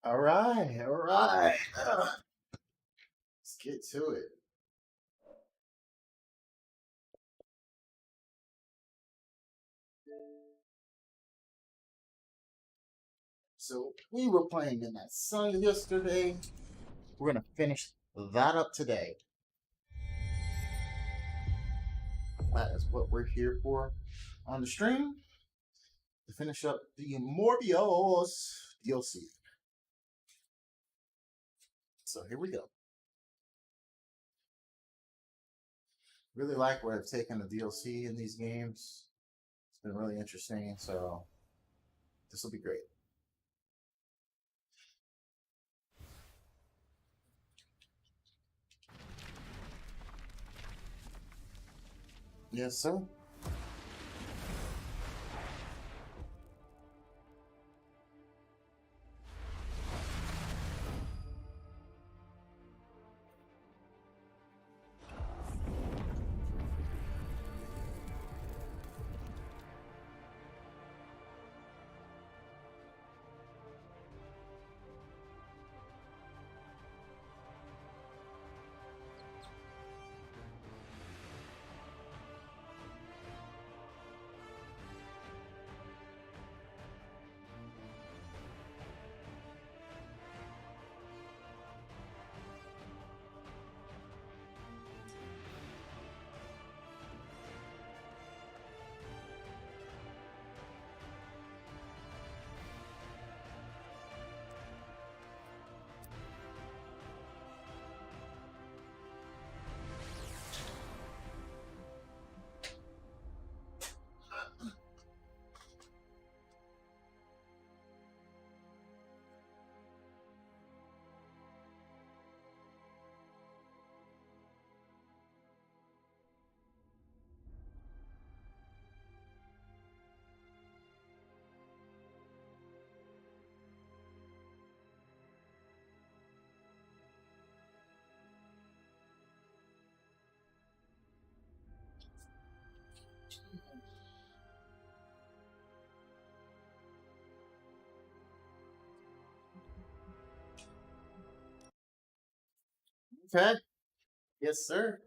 All right, all right. Let's get to it. So we were playing in that sun yesterday. We're gonna finish that up today. That is what we're here for on the stream to finish up the Morbius DLC. So here we go. Really like where I've taken the DLC in these games. It's been really interesting. So this will be great. Yes, sir. Okay. Yes, sir.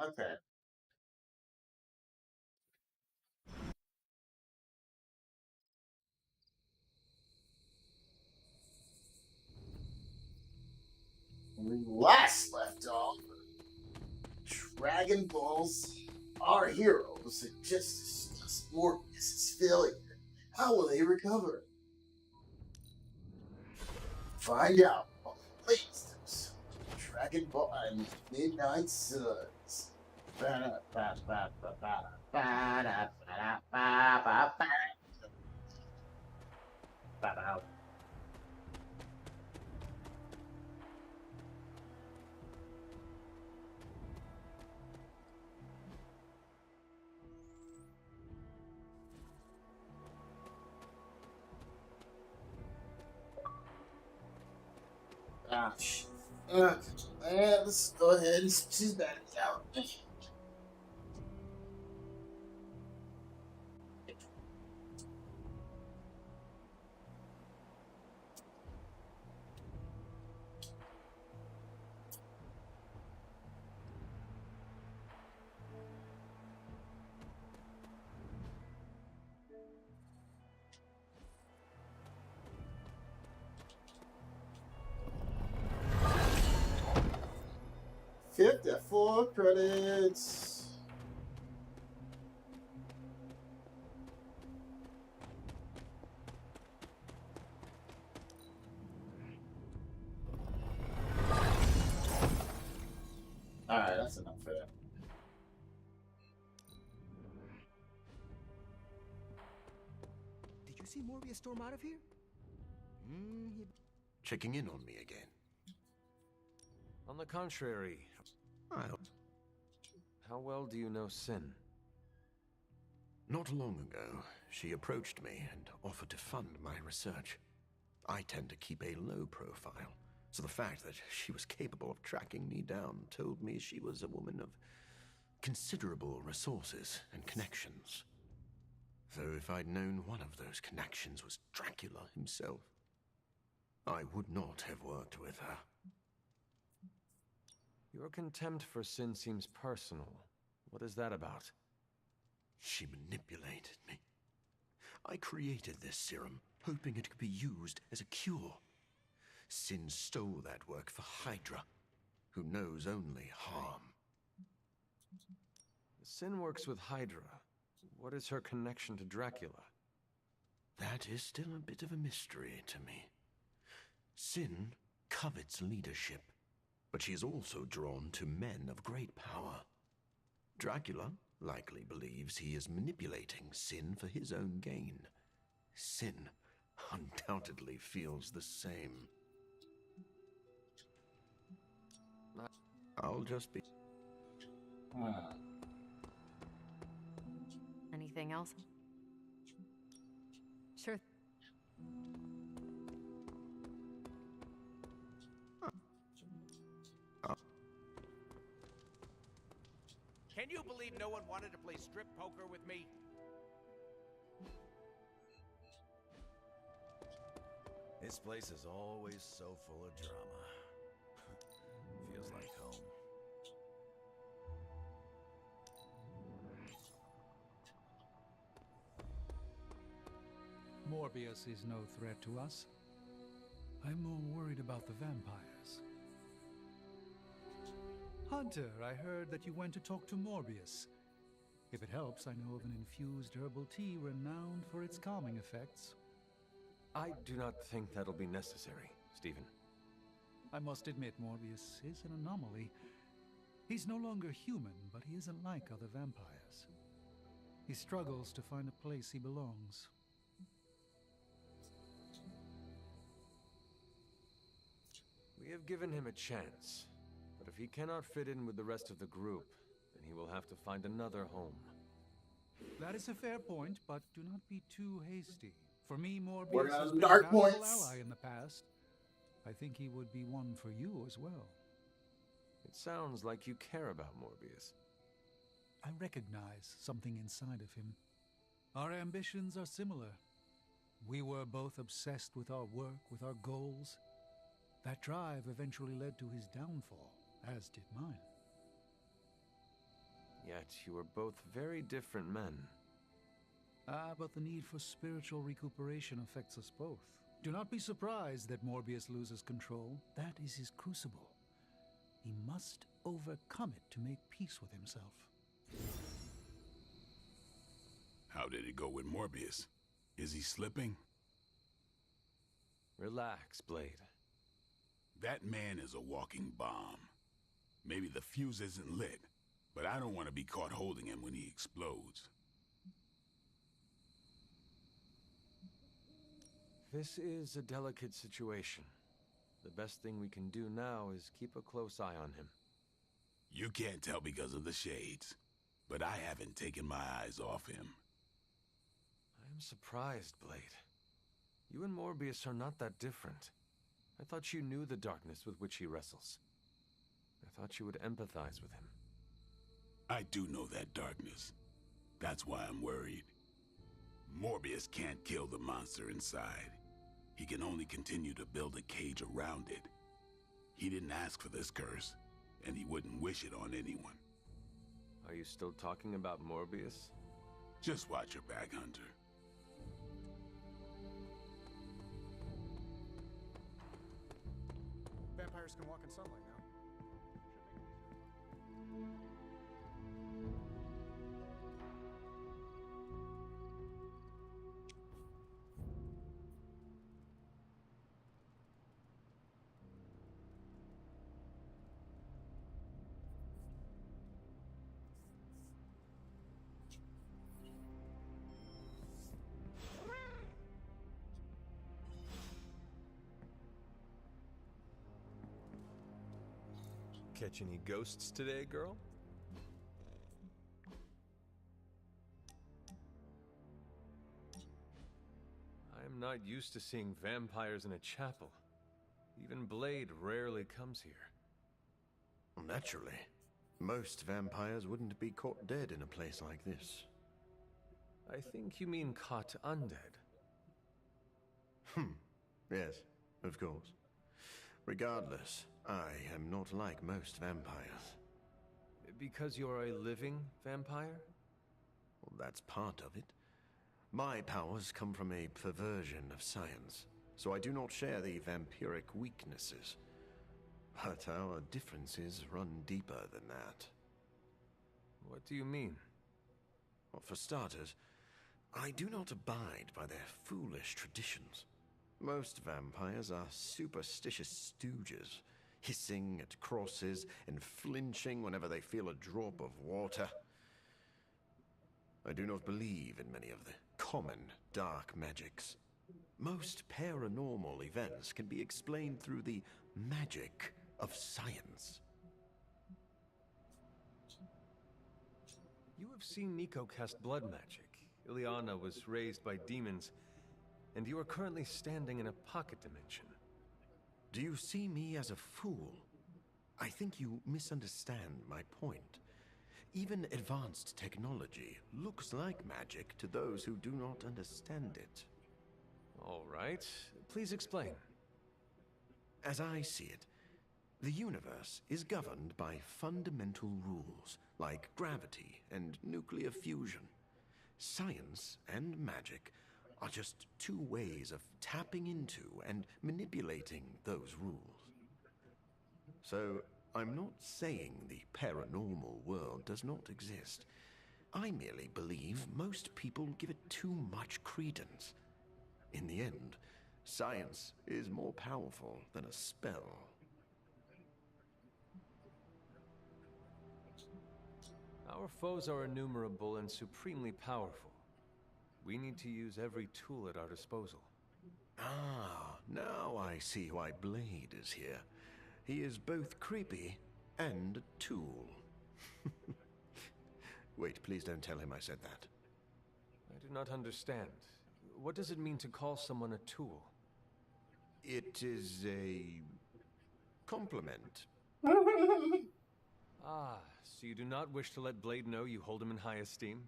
Okay. When we last left off, Dragon Balls, our heroes, had just discussed Morbius' failure. How will they recover? Find out on the latest Dragon Ball and Midnight Suns. Ah, shit. Let's go ahead and choose that out. Fifth at 4 credits. Alright, that's enough for that. Did you see Morbius storm out of here? Checking in on me again. On the contrary, how well do you know Sin? Not long ago, she approached me and offered to fund my research. I tend to keep a low profile, so the fact that she was capable of tracking me down told me she was a woman of considerable resources and connections. Though if I'd known one of those connections was Dracula himself, I would not have worked with her. Your contempt for Sin seems personal. What is that about? She manipulated me. I created this serum, hoping it could be used as a cure. Sin stole that work for Hydra, who knows only harm. Sin works with Hydra. What is her connection to Dracula? That is still a bit of a mystery to me. Sin covets leadership, but she is also drawn to men of great power. Dracula likely believes he is manipulating Sin for his own gain. Sin undoubtedly feels the same. I'll just be... Anything else? Sure. Can you believe no one wanted to play strip poker with me? This place is always so full of drama. Feels like home. Morbius is no threat to us. I'm more worried about the vampires. Hunter, I heard that you went to talk to Morbius. If it helps, I know of an infused herbal tea renowned for its calming effects. I do not think that'll be necessary, Stephen. I must admit, Morbius is an anomaly. He's no longer human, but he isn't like other vampires. He struggles to find a place he belongs. We have given him a chance, but if he cannot fit in with the rest of the group, then he will have to find another home. That is a fair point, but do not be too hasty. For me, We're Morbius gonna has have been a dark valuable points. ally in the past. I think he would be one for you as well. It sounds like you care about Morbius. I recognize something inside of him. Our ambitions are similar. We were both obsessed with our work, with our goals. That drive eventually led to his downfall, as did mine. Yet you were both very different men. But the need for spiritual recuperation affects us both. Do not be surprised that Morbius loses control. That is his crucible. He must overcome it to make peace with himself. How did it go with Morbius? Is he slipping? Relax, Blade. That man is a walking bomb. Maybe the fuse isn't lit, but I don't want to be caught holding him when he explodes. This is a delicate situation. The best thing we can do now is keep a close eye on him. You can't tell because of the shades, but I haven't taken my eyes off him. I am surprised, Blade. You and Morbius are not that different. I thought you knew the darkness with which he wrestles. I thought you would empathize with him. I do know that darkness. That's why I'm worried. Morbius can't kill the monster inside. He can only continue to build a cage around it. He didn't ask for this curse, and he wouldn't wish it on anyone. Are you still talking about Morbius? Just watch your back, Hunter. Vampires can walk in sunlight now. Catch any ghosts today, girl? I am not used to seeing vampires in a chapel. Even Blade rarely comes here. Well, naturally. Most vampires wouldn't be caught dead in a place like this. I think you mean caught undead. Yes, of course. Regardless, I am not like most vampires. Because you're a living vampire? Well, that's part of it. My powers come from a perversion of science, so I do not share the vampiric weaknesses. But our differences run deeper than that. What do you mean? Well, for starters, I do not abide by their foolish traditions. Most vampires are superstitious stooges, hissing at crosses and flinching whenever they feel a drop of water. I do not believe in many of the common dark magics. Most paranormal events can be explained through the magic of science. You have seen Nico cast blood magic. Ileana was raised by demons, and you are currently standing in a pocket dimension. Do you see me as a fool? I think you misunderstand my point. Even advanced technology looks like magic to those who do not understand it. All right. Please explain. As I see it, the universe is governed by fundamental rules like gravity and nuclear fusion. Science and magic are just two ways of tapping into and manipulating those rules. So, I'm not saying the paranormal world does not exist. I merely believe most people give it too much credence. In the end, science is more powerful than a spell. Our foes are innumerable and supremely powerful. We need to use every tool at our disposal. Ah, now I see why Blade is here. He is both creepy and a tool. Wait, please don't tell him I said that. I do not understand. What does it mean to call someone a tool? It is a compliment. Ah, so you do not wish to let Blade know you hold him in high esteem?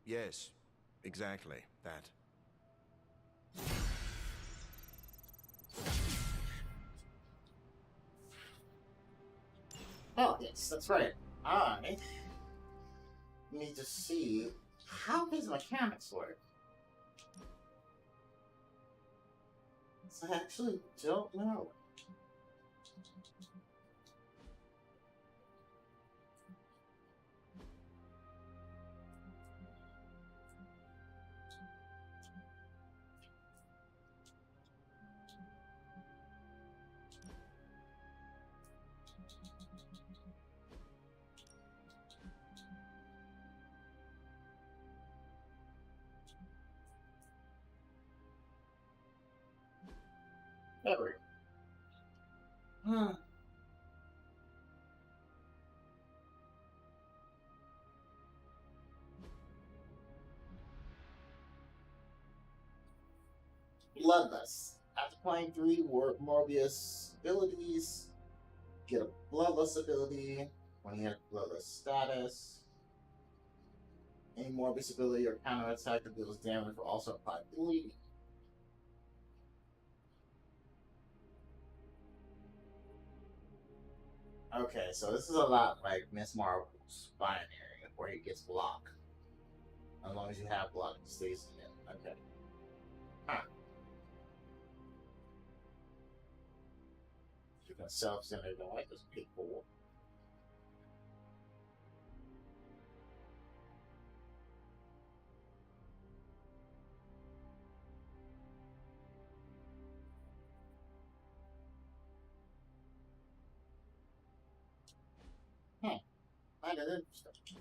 Yes, exactly that. Oh, yes, that's right. I need to see how his mechanics work. So I actually don't know. There we go. Bloodlust. After playing 3 Morbius abilities, get a Bloodlust ability when you have Bloodlust status. Any Morbius ability or counterattack that deals damage will also apply bleeding. Okay, so this is a lot like Miss Marvel's binary, where he gets block. As long as you have block, it stays in it. Okay. Huh. You can self-centered, don't like this people. Kind of interesting.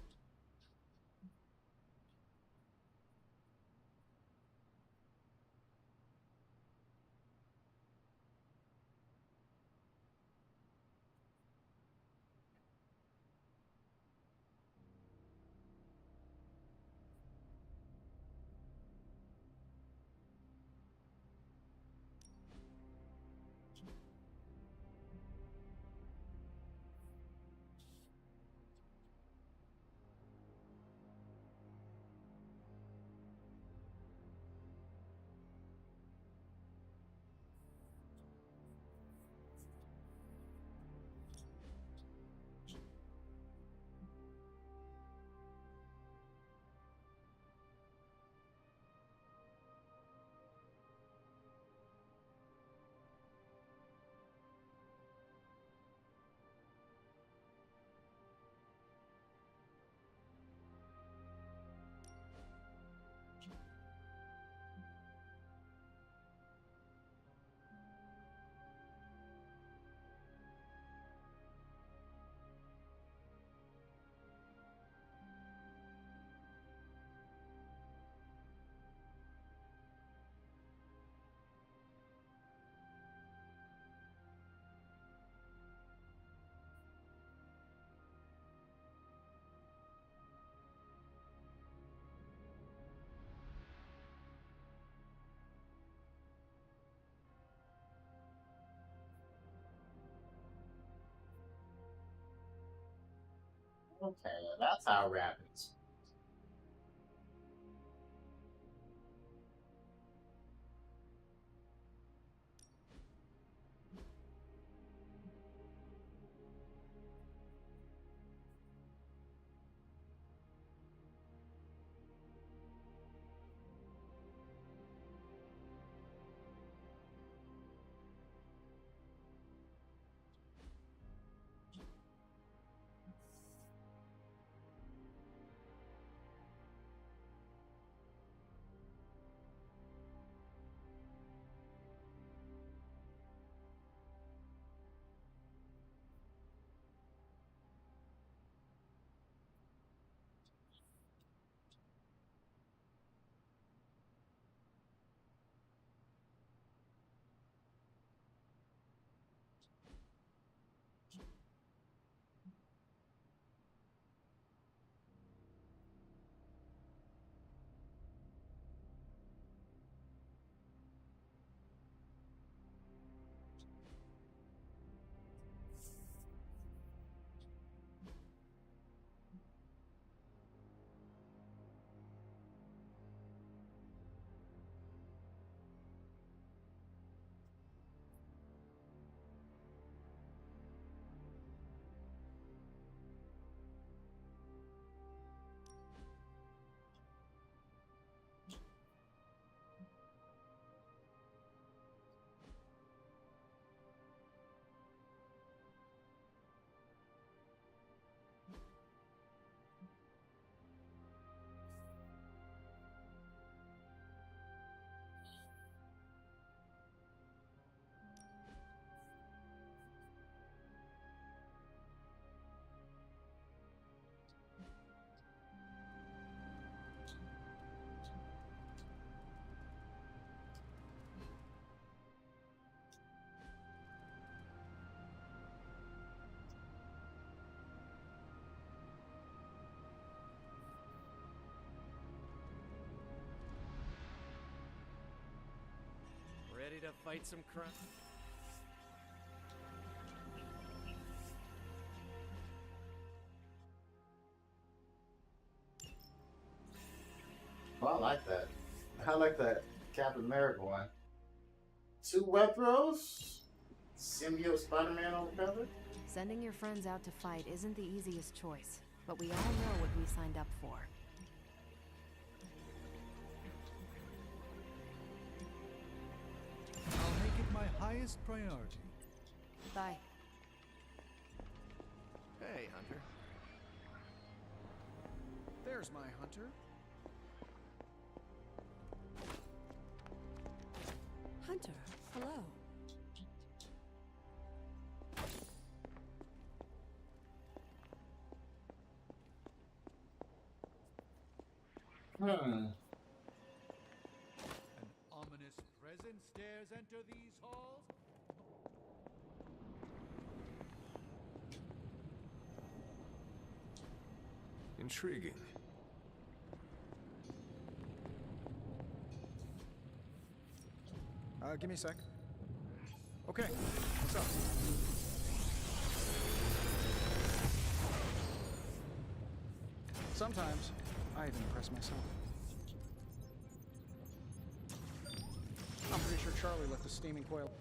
Okay, that's how it happens. Ready to fight some crime? Well, I like that. I like that Captain America one. Two web throws? Symbiote Spider-Man on the cover? Sending your friends out to fight isn't the easiest choice, but we all know what we signed up for. I'll make it my highest priority. Bye. Hey, Hunter. There's my Hunter. Hunter, hello. Hmm. An ominous presence dares enter these halls? Intriguing. Give me a sec. Okay, what's up? Sometimes, I even impress myself. I'm pretty sure Charlie left the steaming coil.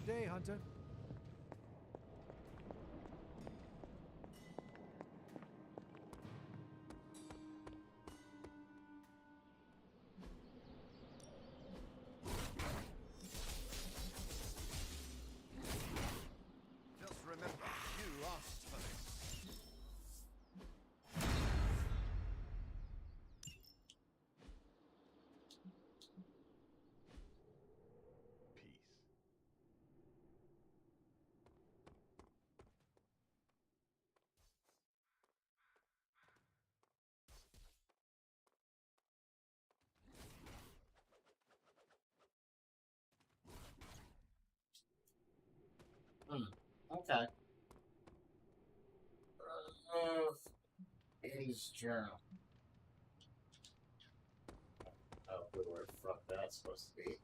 Good day, Hunter. Just remember, you asked for this. Peace. Hmm. Okay. 80s journal. Oh, where the fuck that's supposed to be.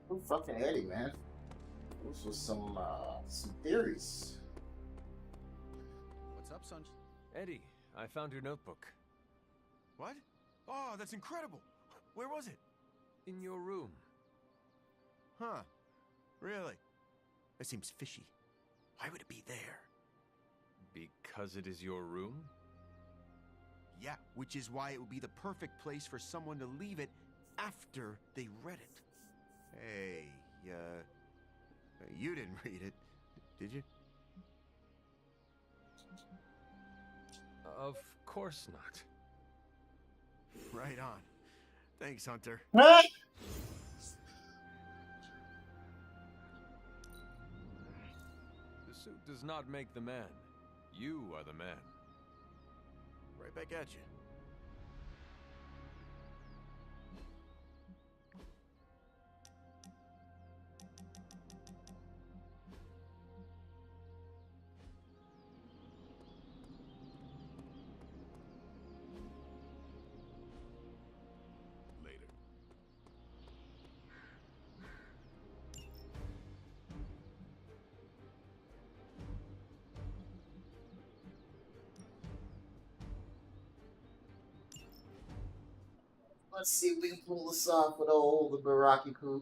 Who fucking Eddie, man? Those were some theories. What's up, son? Eddie, I found your notebook. What? Oh, that's incredible. Where was it? In your room. Huh. Really? That seems fishy. Why would it be there? Because it is your room? Yeah, which is why it would be the perfect place for someone to leave it after they read it. Hey, you didn't read it, did you? Of course not. Right on. Thanks, Hunter. Huh? The suit does not make the man. You are the man. Right back at you. Later. Let's see if we can pull this off with old the Baraki coup.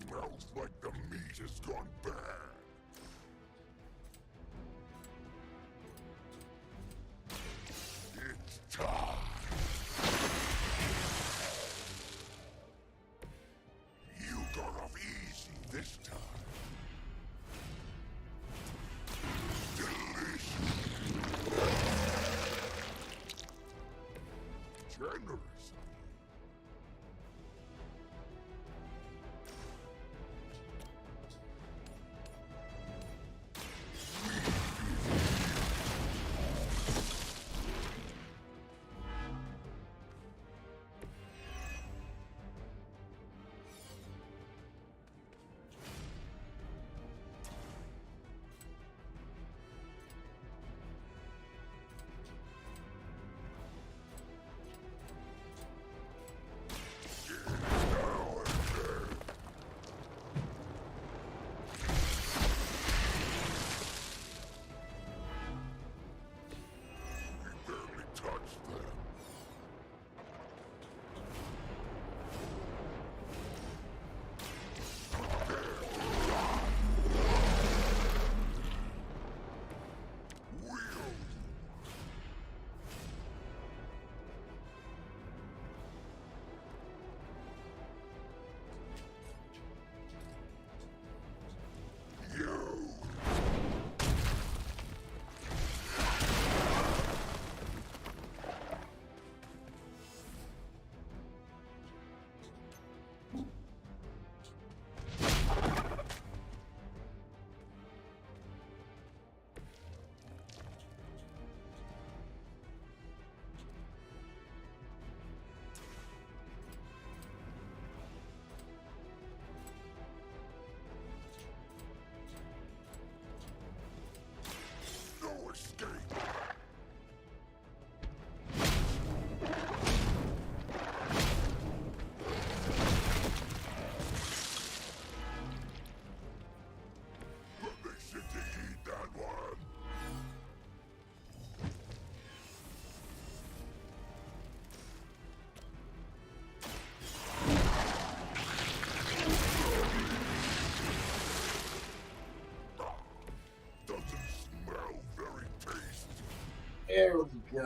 Smells like the meat has gone bad. It's time. You got off easy this time. Delicious. Generous.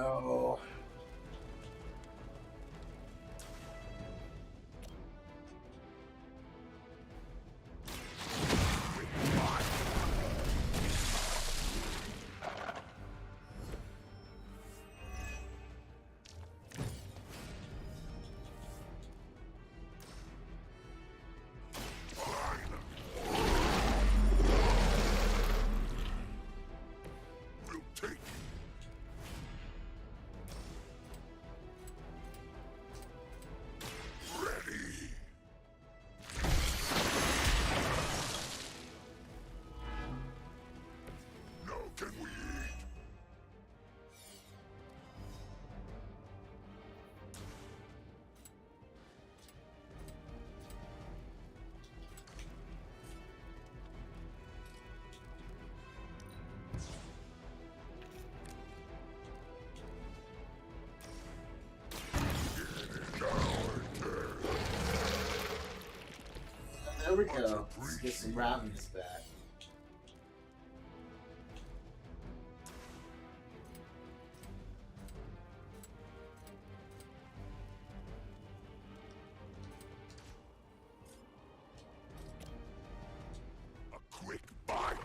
go. There we go. Let's get some ravens back. A quick bite.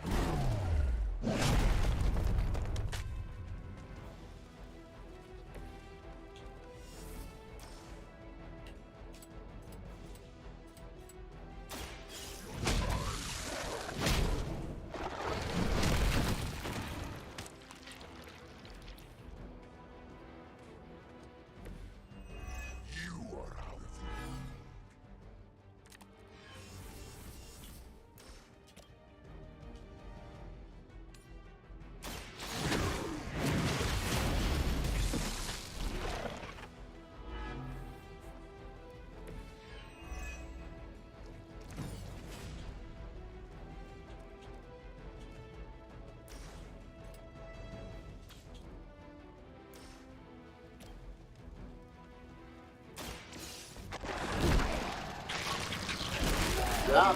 Yeah.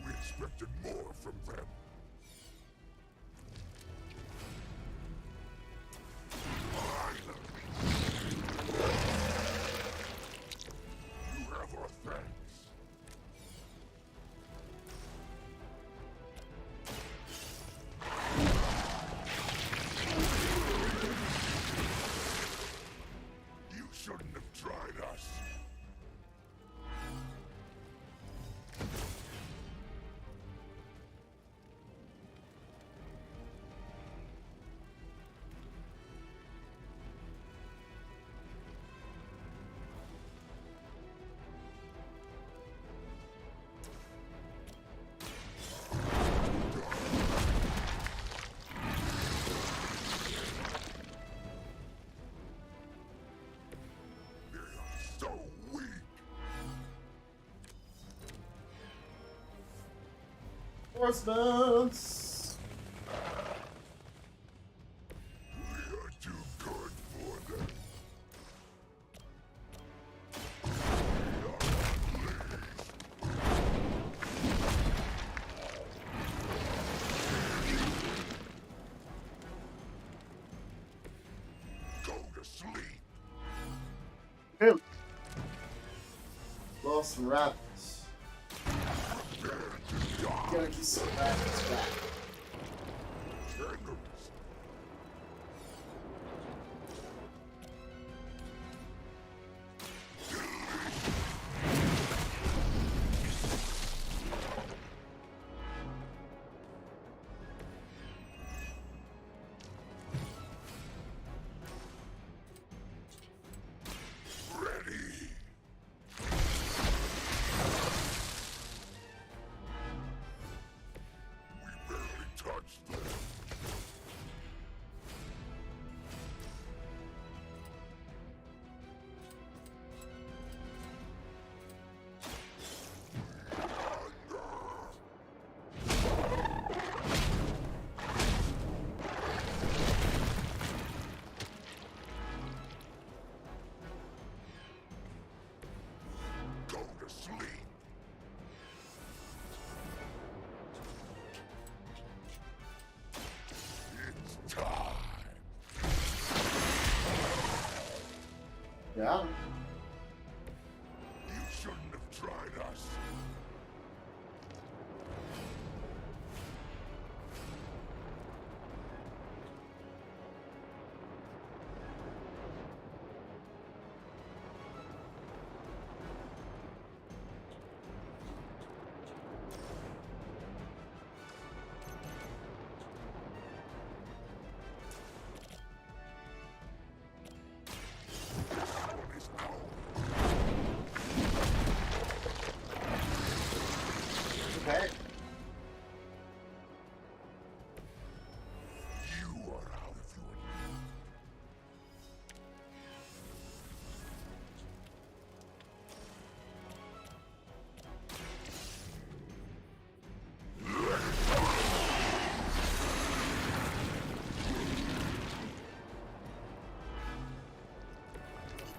We expected more from them. You have our thanks. You shouldn't have tried us. So weak. Horsemounts. We are too good for them. Go to sleep. Hey. Lost some rabbits. Gotta get some rabbits back. Ready. Yeah. You shouldn't have tried us. Okay. You are out of your league.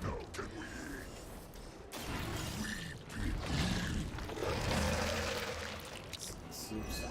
Now can we eat? We pick Seems wheel.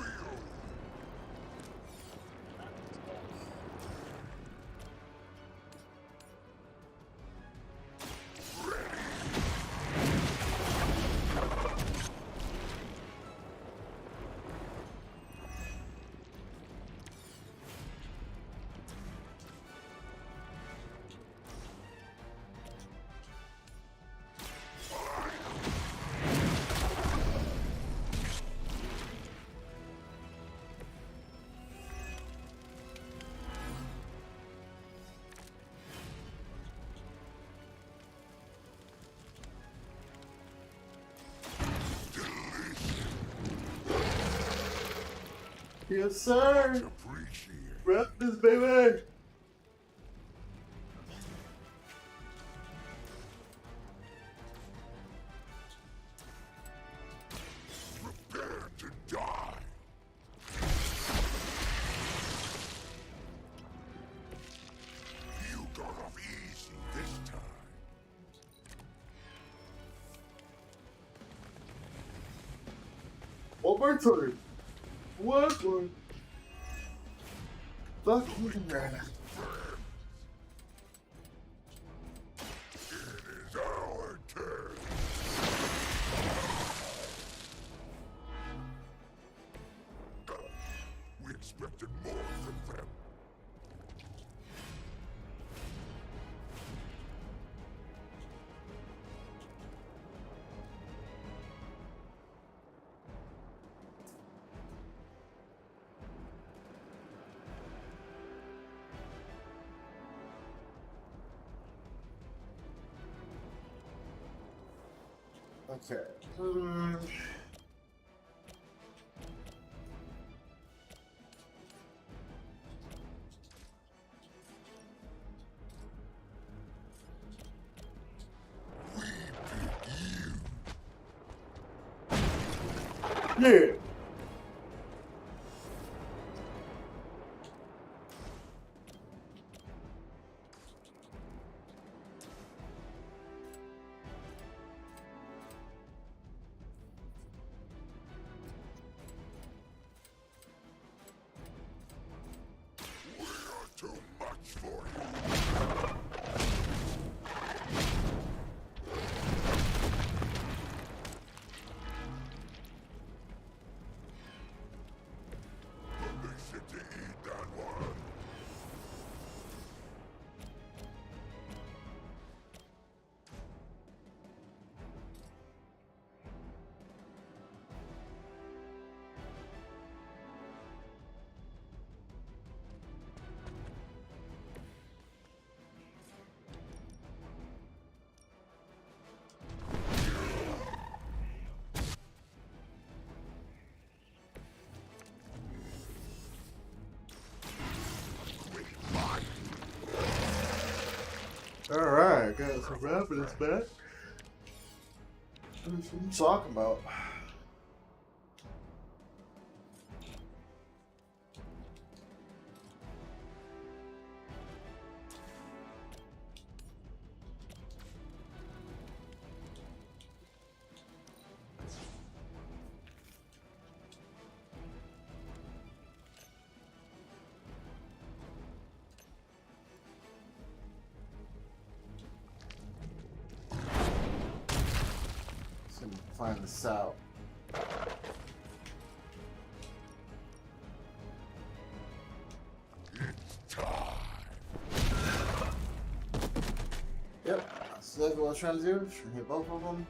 yes, sir. Appreciate. Rep this baby. Prepare to die. You got off easy this time. One more time. One more. Fuck you, man. It is our turn. We expected more from them. Okay. Yeah. We are too much for you. Permission to eat that one. Alright, got some evidence back. What are you talking about? find this out. Yep, that's exactly what I was trying to do. Trying to hit both of them.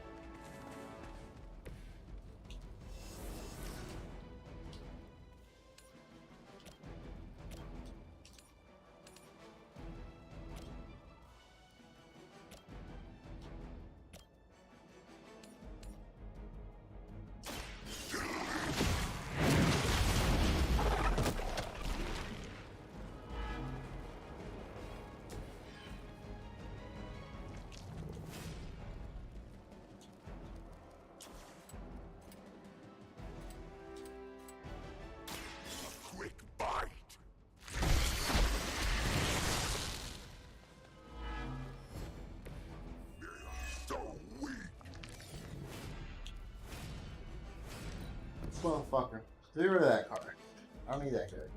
Motherfucker. Get rid of that card. I don't need that card.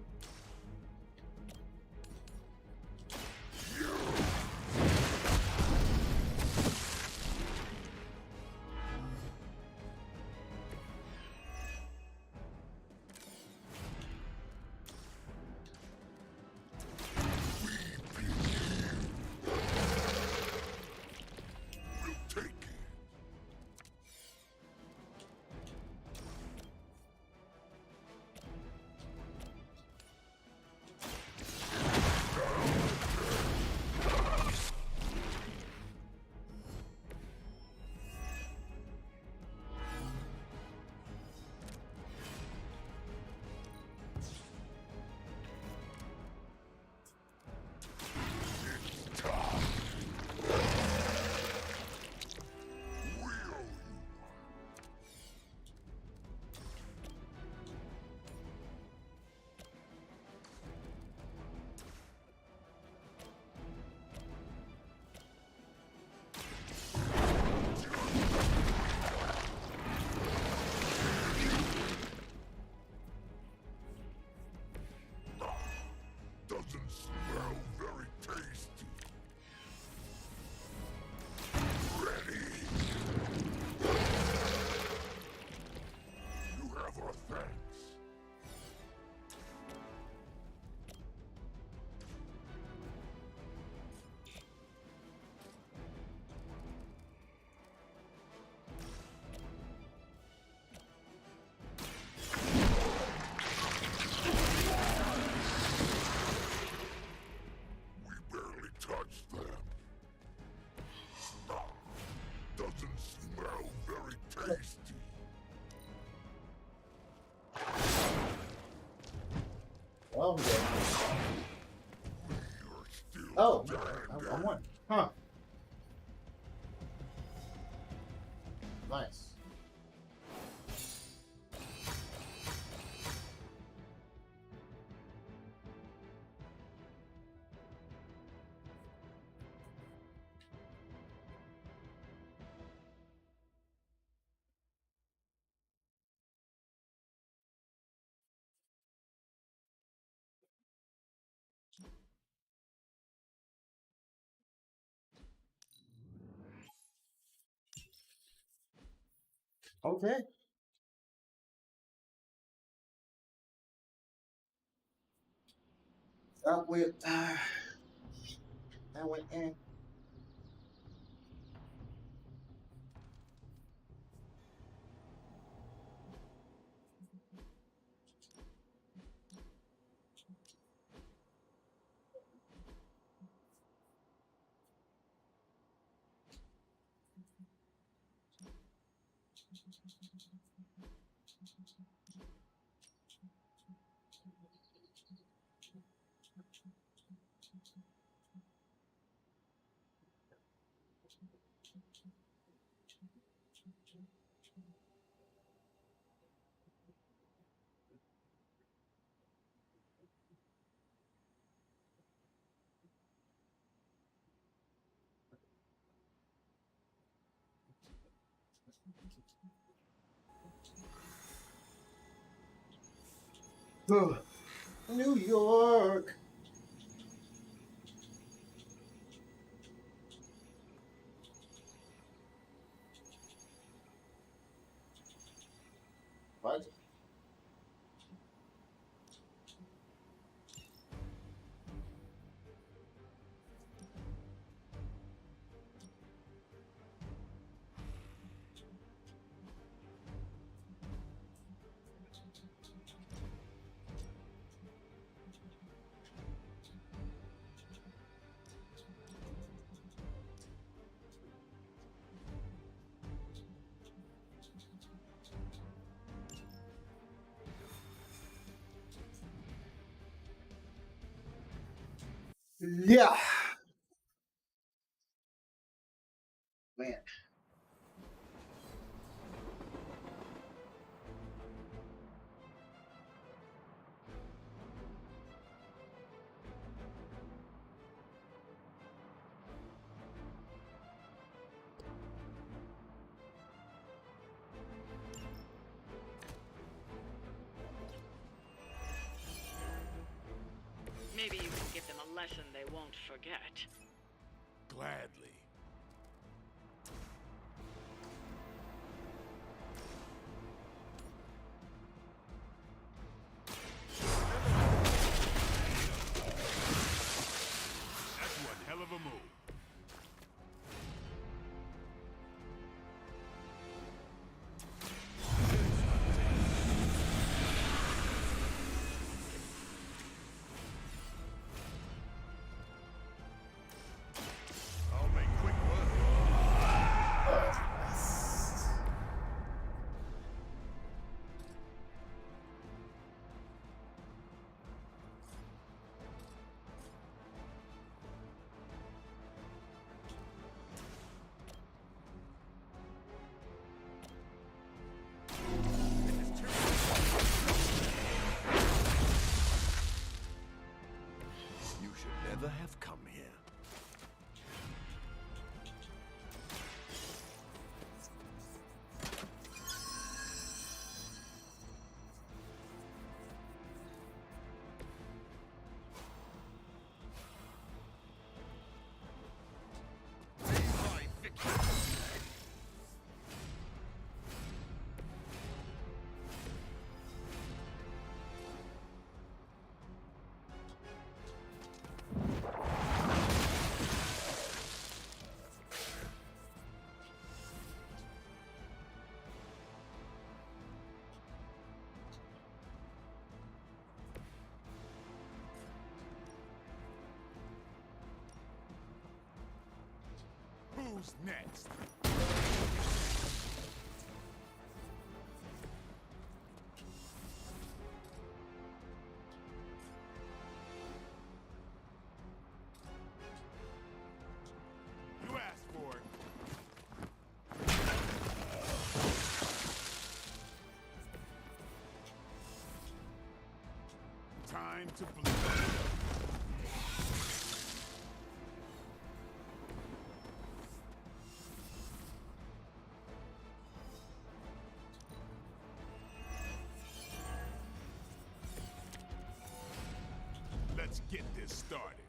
Well, I'm dead. Oh, I'm one. Huh. Nice. Okay. That went in. New York. Yeah. Man. Maybe you can give them a lesson they won't forget. Gladly. That's one hell of a move. I'll make quick work. You should never have come here. Who's next? You asked for it. Time to bleed. Let's get this started.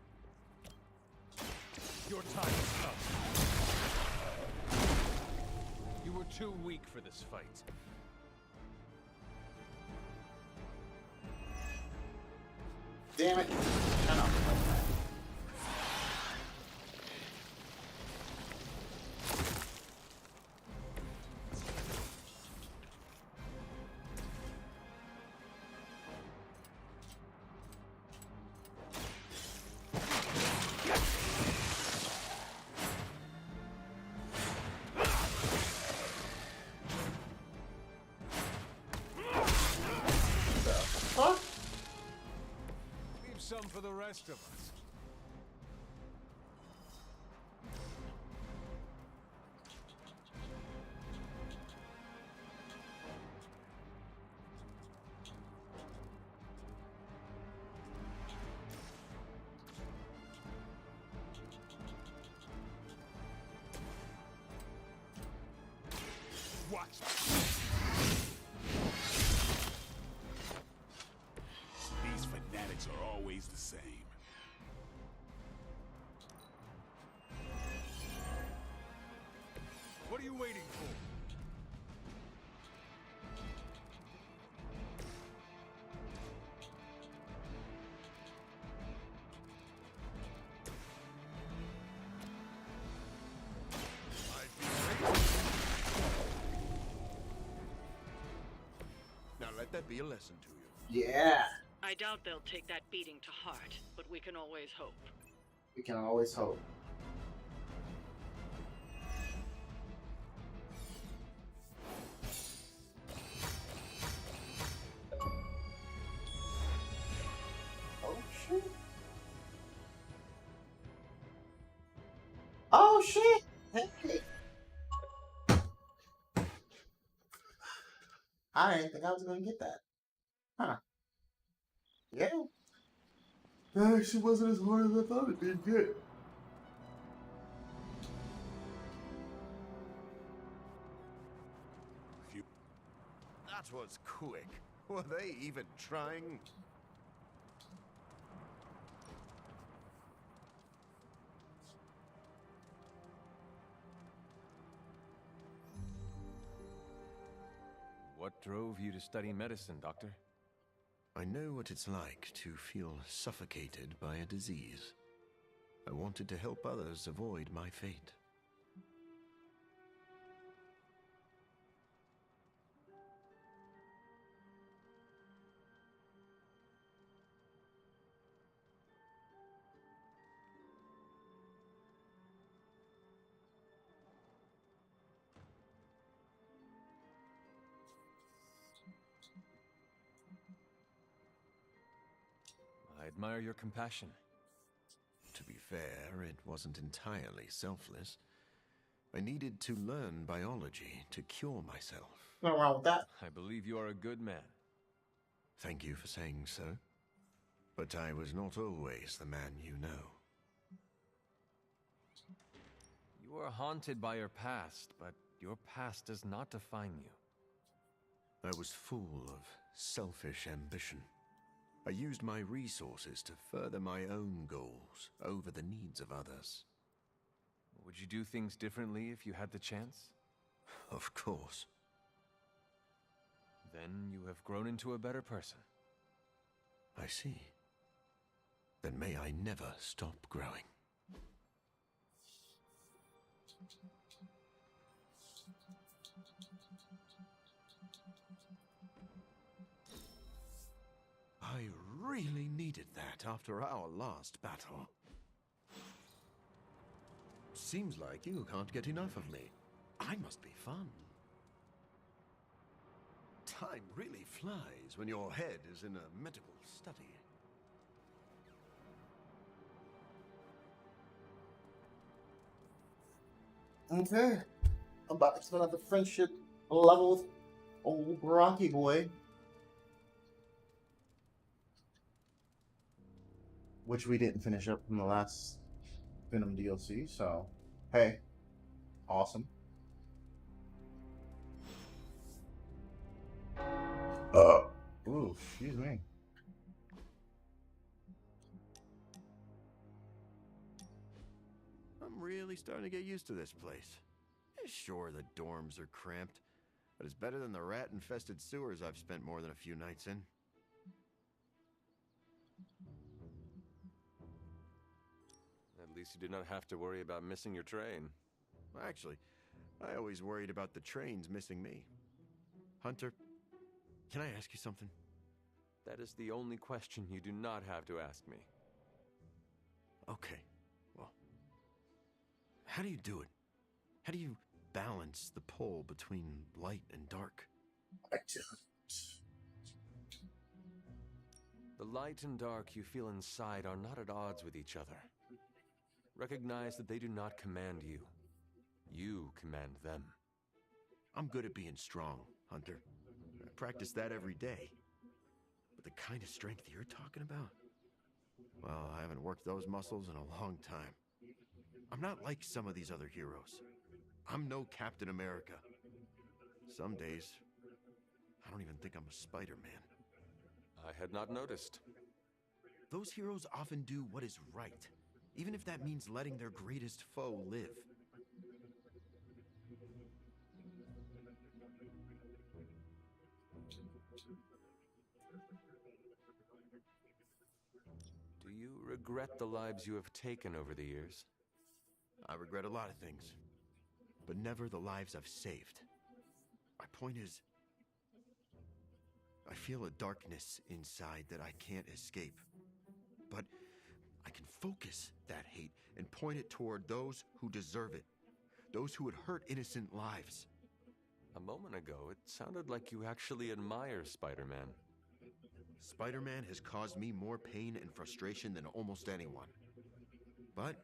Your time is up. You were too weak for this fight. Damn it. I know. Huh? Leave some for the rest of us. Watch. These fanatics are always the same. What are you waiting for? Now let that be a lesson to you. Yeah. I doubt they'll take that beating to heart, but we can always hope. We can always hope. Oh shit. Oh shit! Hey. I didn't think I was gonna get that. Huh. Yeah. That actually wasn't as hard as I thought it did get. That was quick. Were they even trying? What drove you to study medicine, Doctor? I know what it's like to feel suffocated by a disease. I wanted to help others avoid my fate. I admire your compassion. To be fair, it wasn't entirely selfless. I needed to learn biology to cure myself. Nothing wrong with that. I believe you are a good man. Thank you for saying so. But I was not always the man you know. You are haunted by your past, but your past does not define you. I was full of selfish ambition. I used my resources to further my own goals over the needs of others. Would you do things differently if you had the chance? Of course. Then you have grown into a better person. I see. Then may I never stop growing. I really needed that after our last battle. Seems like you can't get enough of me. I must be fun. Time really flies when your head is in a medical study. Okay. I'm about to spend another friendship level with old Rocky boy. Which we didn't finish up from the last Venom DLC, so hey. Awesome. Ooh, excuse me. I'm really starting to get used to this place. Sure, the dorms are cramped, but it's better than the rat-infested sewers I've spent more than a few nights in. At least you did not have to worry about missing your train. Actually, I always worried about the trains missing me. Hunter, can I ask you something? That is the only question you do not have to ask me. Okay, well, how do you do it? How do you balance the pull between light and dark? The light and dark you feel inside are not at odds with each other. Recognize that they do not command you. You command them. I'm good at being strong, Hunter. I practice that every day. But the kind of strength you're talking about? Well, I haven't worked those muscles in a long time. I'm not like some of these other heroes. I'm no Captain America. Some days, I don't even think I'm a Spider-Man. I had not noticed. Those heroes often do what is right, even if that means letting their greatest foe live. Do you regret the lives you have taken over the years? I regret a lot of things, but never the lives I've saved. My point is, I feel a darkness inside that I can't escape. But I can focus that hate and point it toward those who deserve it. Those who would hurt innocent lives. A moment ago, it sounded like you actually admire Spider-Man. Spider-Man has caused me more pain and frustration than almost anyone. But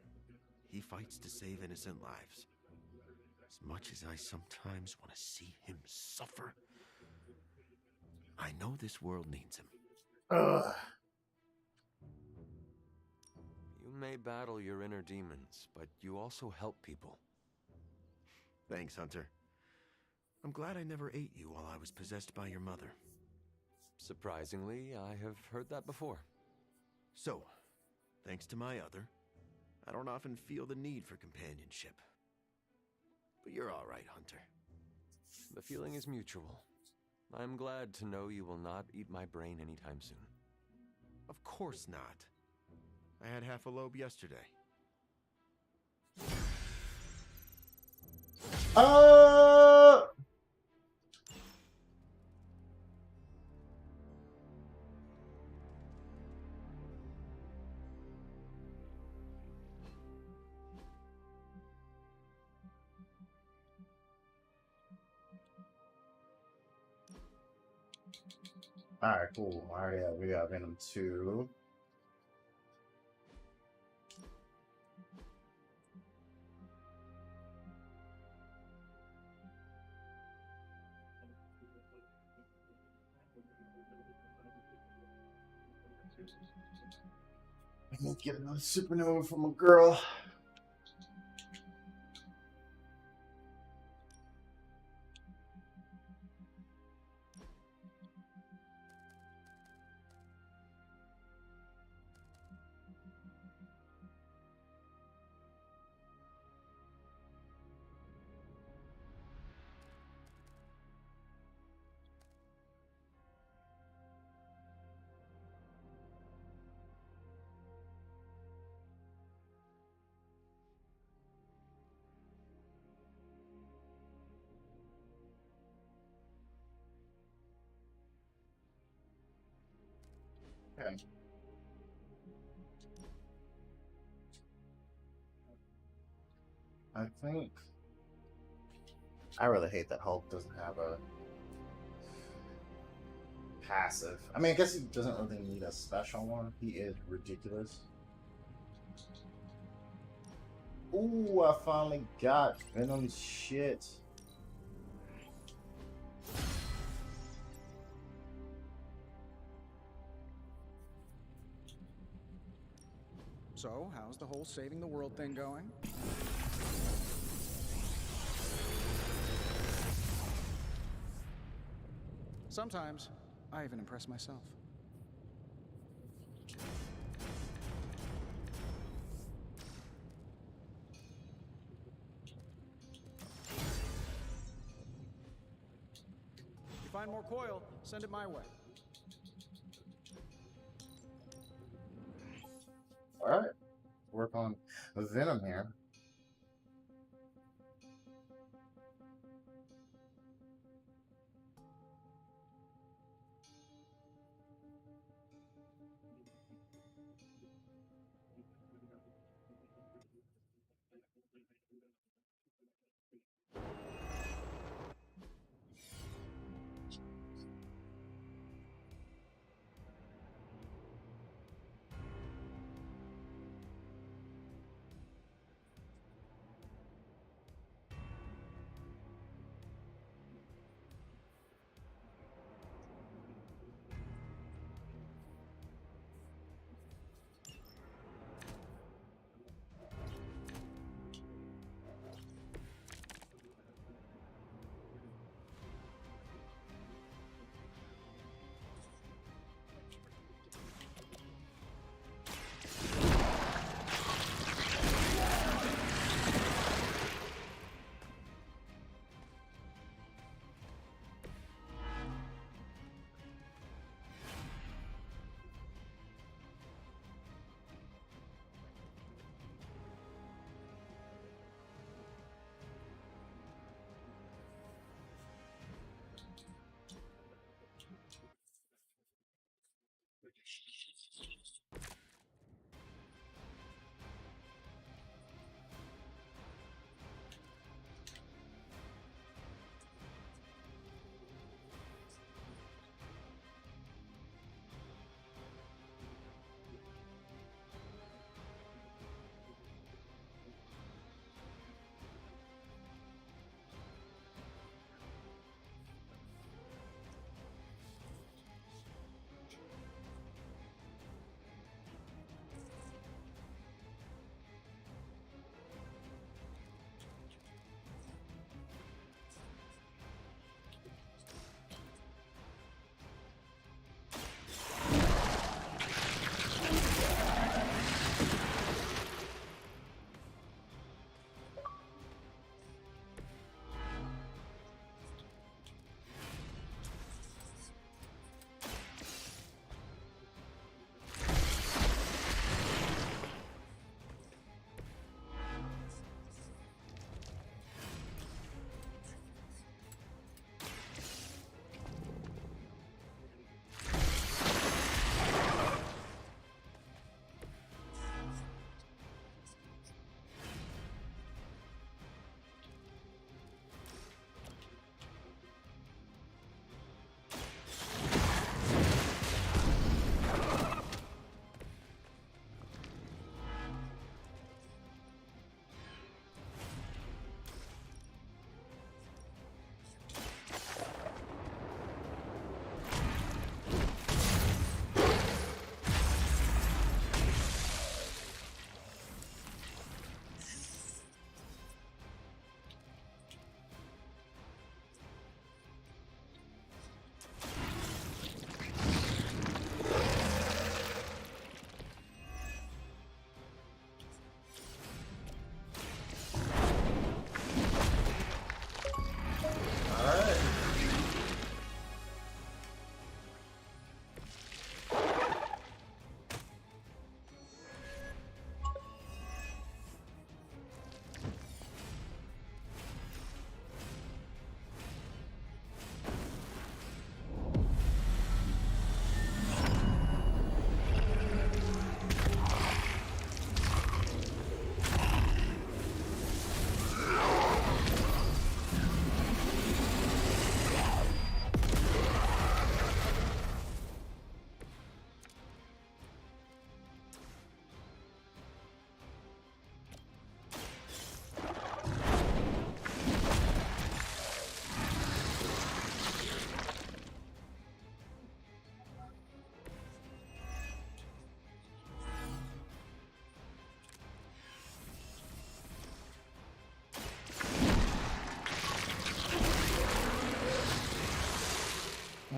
he fights to save innocent lives. As much as I sometimes want to see him suffer, I know this world needs him. Ugh. You may battle your inner demons, but you also help people. Thanks, Hunter. I'm glad I never ate you while I was possessed by your mother. Surprisingly, I have heard that before. So, thanks to my other, I don't often feel the need for companionship. But you're all right, Hunter. The feeling is mutual. I'm glad to know you will not eat my brain anytime soon. Of course not. I had half a lobe yesterday. Alright, cool. Alright, yeah, we got Venom 2. I need to get another supernova from a girl. Okay. I think I really hate that Hulk doesn't have a passive. I mean, I guess he doesn't really need a special one. He is ridiculous. Ooh, I finally got Venom's shit. So, how's the whole saving the world thing going? Sometimes, I even impress myself. If you find more coil, send it my way. Alright. Work on Venom here.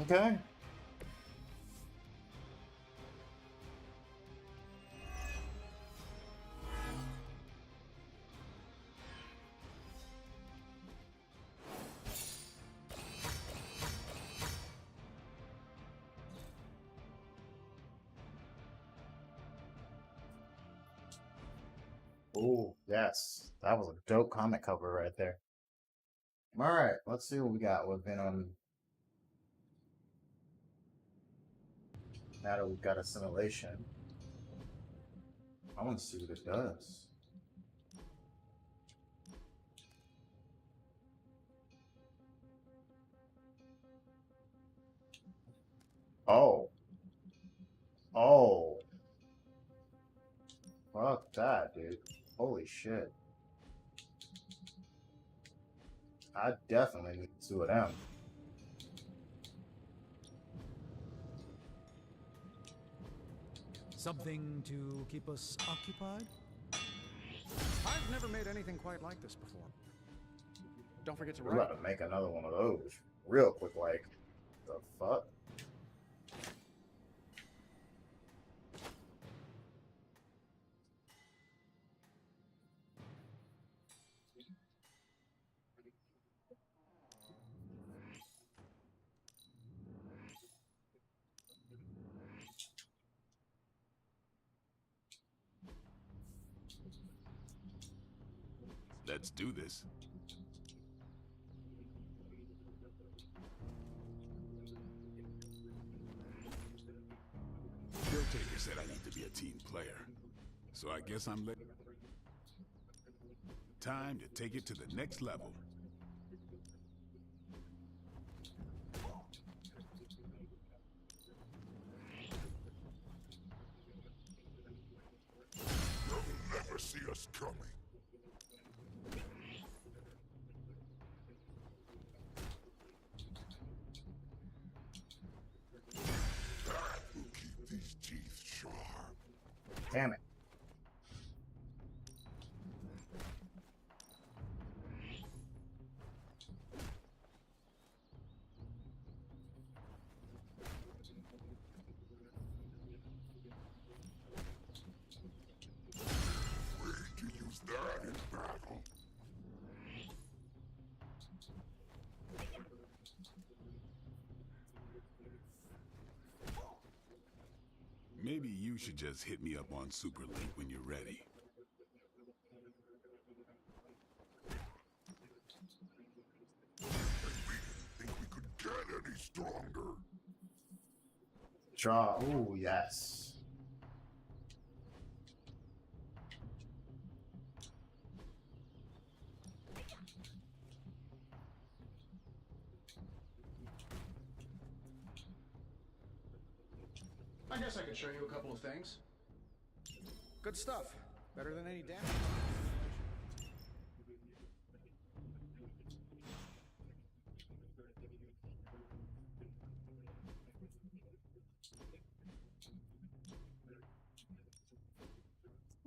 Okay. Oh, yes. That was a dope comic cover right there. All right, let's see what we got with Venom. Now that we've got assimilation, I want to see what it does. Oh. Oh. Fuck that, dude. Holy shit. I definitely need two of them. Something to keep us occupied? I've never made anything quite like this before. Don't forget to We're write. about to make another one of those real quick, like, the fuck? Let's do this. Taker said I need to be a team player, so I guess I'm late. Time to take it to the next level. You'll never see us coming. That will keep these teeth sharp. Damn it. Wait to use that in battle. Maybe you should just hit me up on Superlink when you're ready. And we didn't think we could get any stronger. Draw. Ooh, yes. I guess I could show you a couple of things. Good stuff. Better than any damage.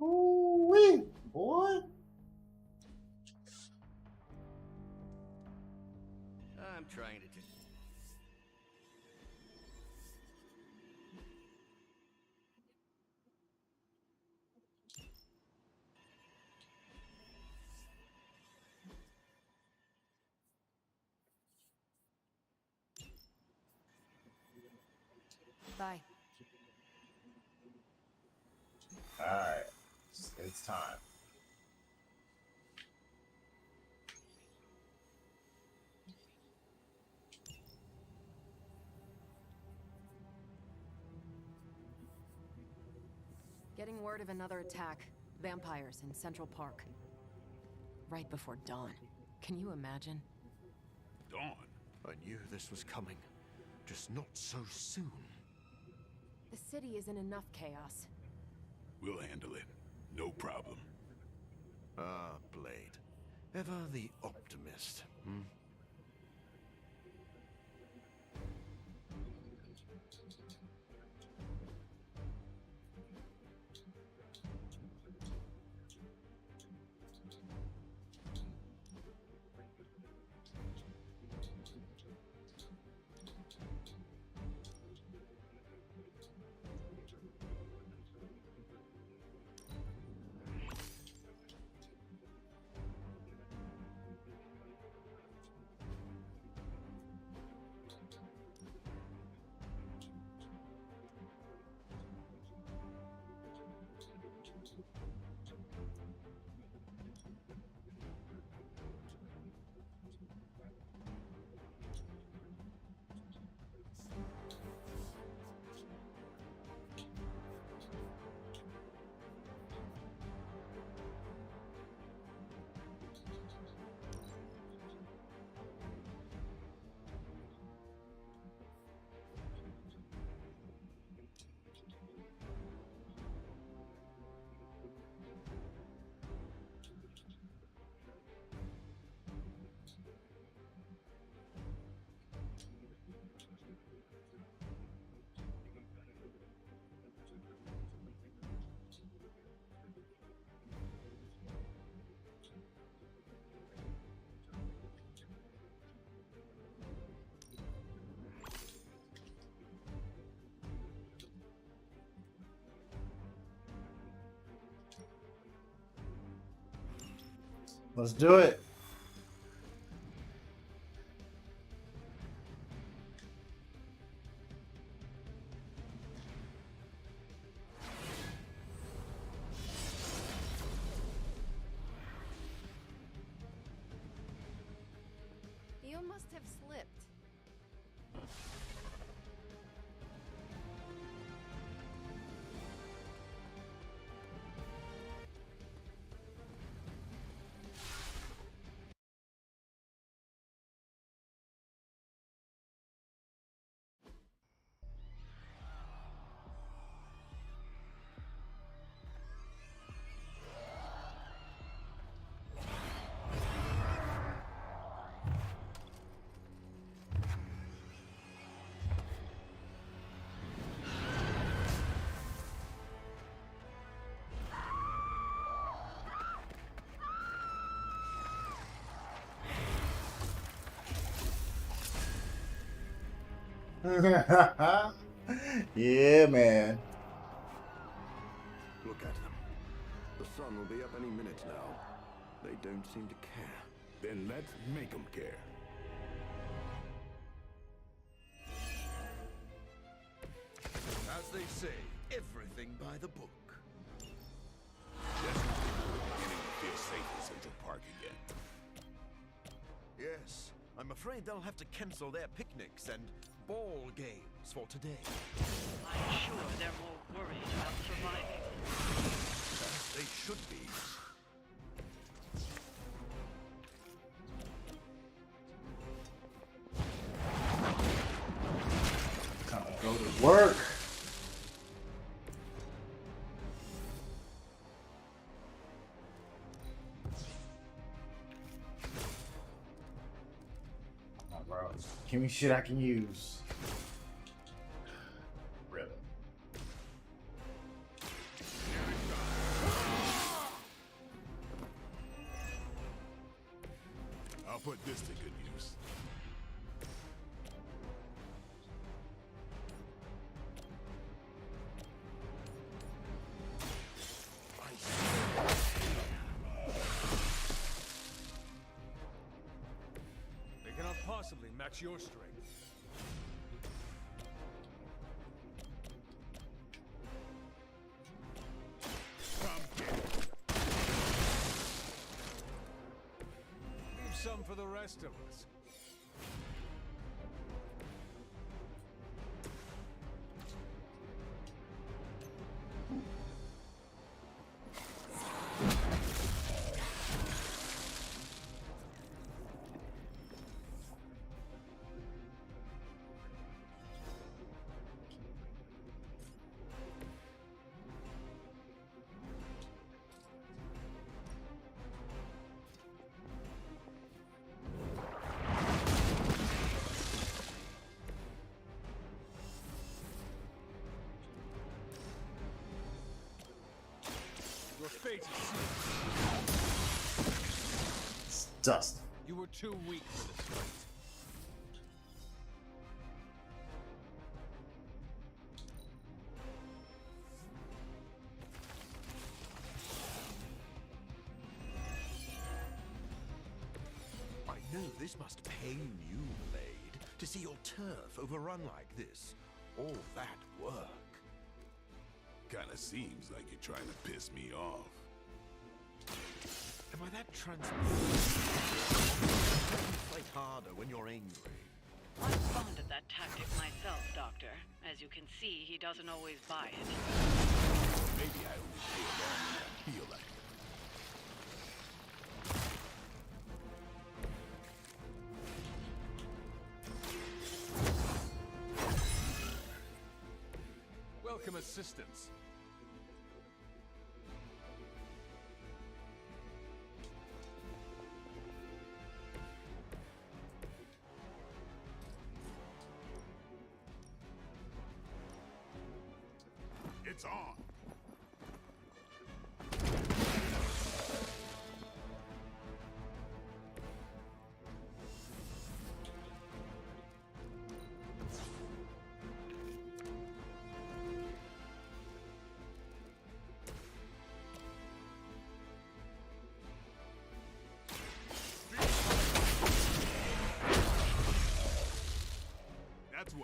Ooh-wee, boy. I'm trying to do. Bye. Alright. It's time. Getting word of another attack. Vampires in Central Park. Right before dawn. Can you imagine? Dawn? I knew this was coming, just not so soon. The city is in enough chaos. We'll handle it. No problem. Ah, Blade. Ever the optimist, hmm? Let's do it. You must have slipped. Yeah, man. Look at them. The sun will be up any minute now. They don't seem to care. Then let's make them care. As they say, everything by the book. Just when people are beginning to feel safe in Central Park again. Yes, I'm afraid they'll have to cancel their picnics and ball games for today. I'm sure they're more worried about surviving. As they should be. Time to go to work. Oh, bro. Give me shit I can use. Really? I'll put this to good use. They cannot possibly match your strength. Leave some for the rest of us. Your fate is sealed. It's dust. You were too weak for this fight. I know this must pain you, Blade, to see your turf overrun like this. All that work. Kinda seems like you're trying to piss me off. Am I that transparent? Fight harder when you're angry. I'm fond of that tactic myself, Doctor. As you can see, he doesn't always buy it. Maybe I only play along when I feel like it. Welcome assistance. It's on.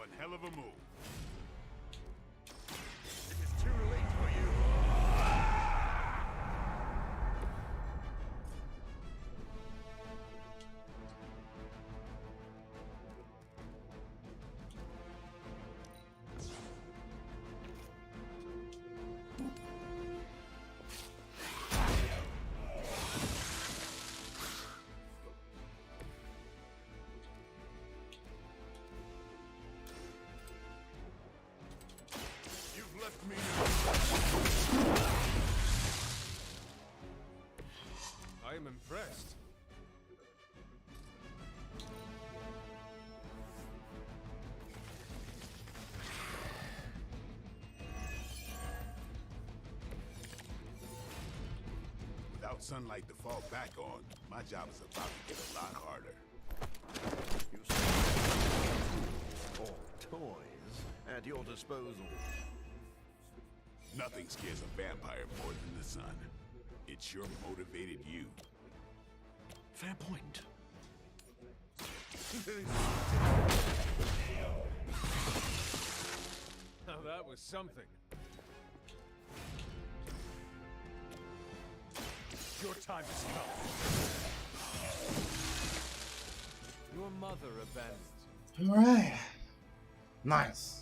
one hell of a move. It is too late for you. You've left me. I am impressed. Without sunlight to fall back on, my job is about to get a lot harder. You all toys at your disposal. Nothing scares a vampire more than the sun. It sure motivated you. Fair point. Now that was something. Your time has come. Your mother abandoned you. All right. Nice.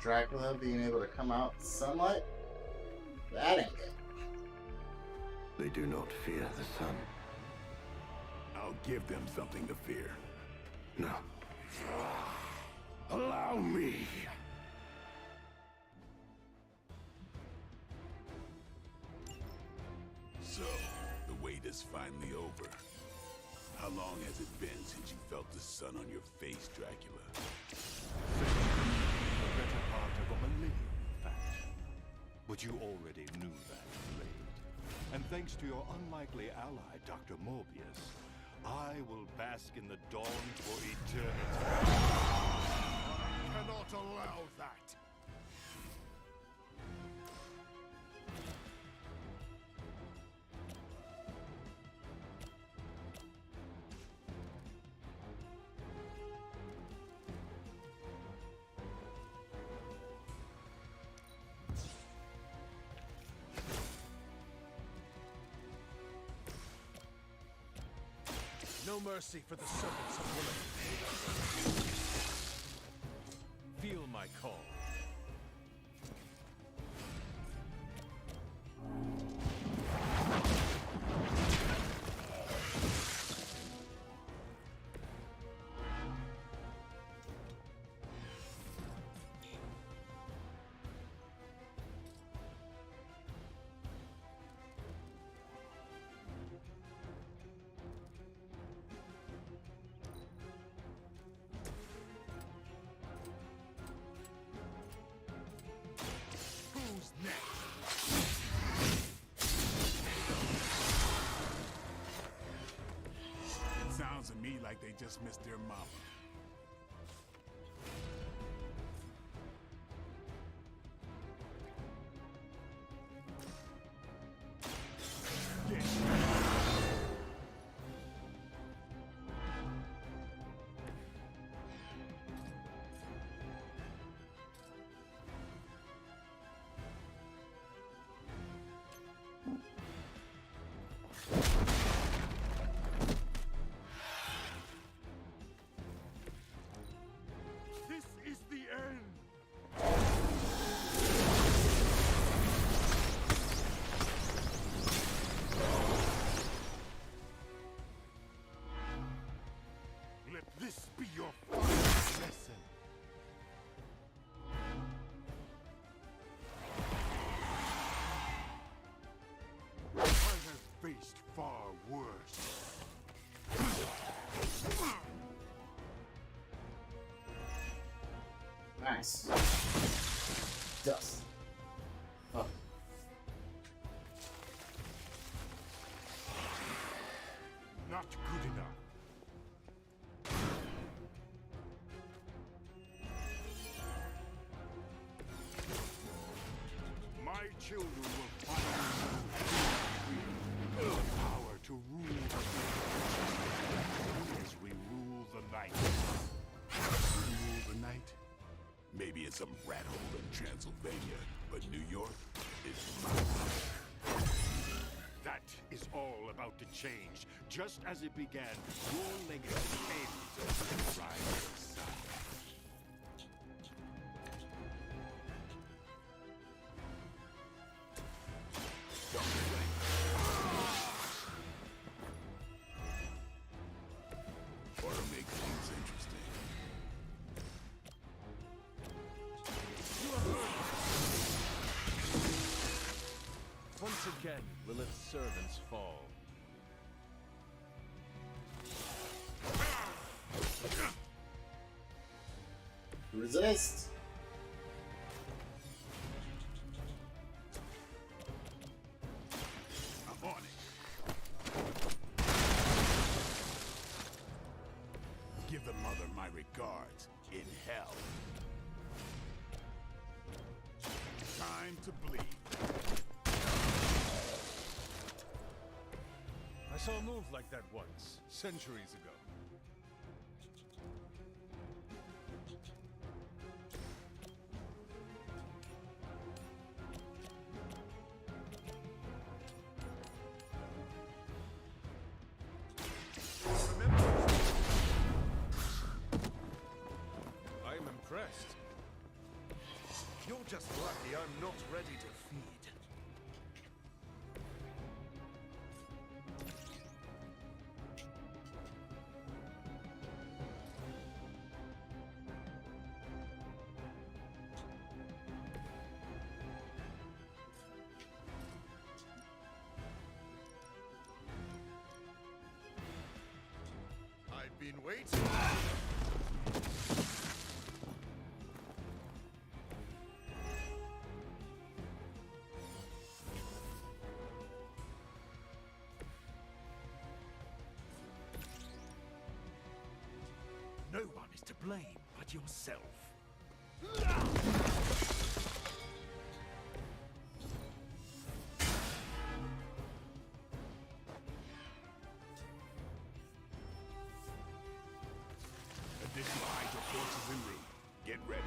Dracula being able to come out in sunlight? That ain't good. They do not fear the sun. I'll give them something to fear. No. Allow me! So, the wait is finally over. How long has it been since you felt the sun on your face, Dracula? The better part of a millennium, in fact. But you already knew that, Blade. And thanks to your unlikely ally, Dr. Morbius, I will bask in the dawn for eternity. I cannot allow that! No mercy for the servants of women. Feel my call. Sounds to me like they just missed their mama. Nice. Dust. Oh. Not good enough. My children will finally know the power to rule the as we rule the night. Rule the night? Maybe in some rat hole in Transylvania, but New York is mine. That is all about to change. Just as it began, your legacy ends as you rise inside. Or to make things interesting. Once again, will its servants fall. Resist. I'm on it. Give the mother my regards in hell. Time to bleed. I saw a move like that once, centuries ago. I am impressed. You're just lucky I'm not ready to feed. I've been waiting. No one is to blame but yourself. Additional Hydra forces en route. Get ready.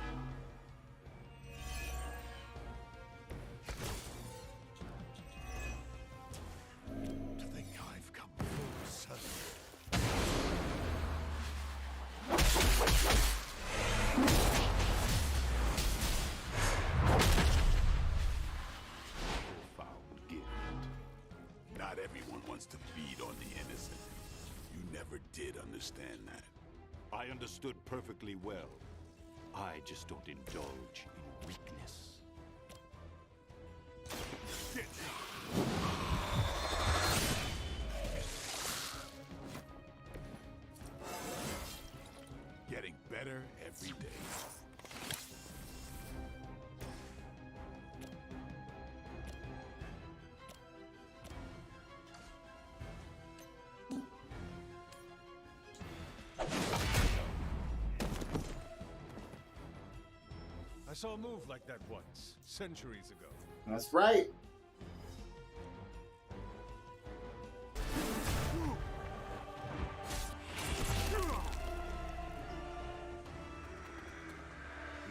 To think I've come full circle. Profound gift. Not everyone wants to feed on the innocent. You never did understand that. I understood perfectly well. I just don't indulge in weakness. Getting better every day. I saw a move like that once, centuries ago. That's right.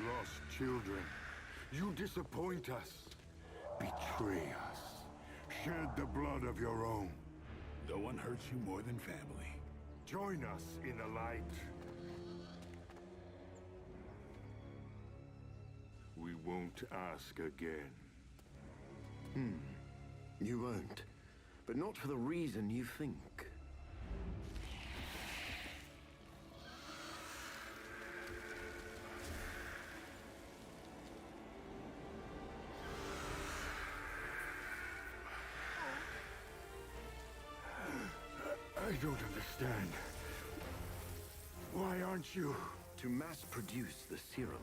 Lost children, you disappoint us, betray us, shed the blood of your own. No one hurts you more than family. Join us in the light. We won't ask again. You won't. But not for the reason you think. I don't understand. Why aren't you? To mass produce the serum,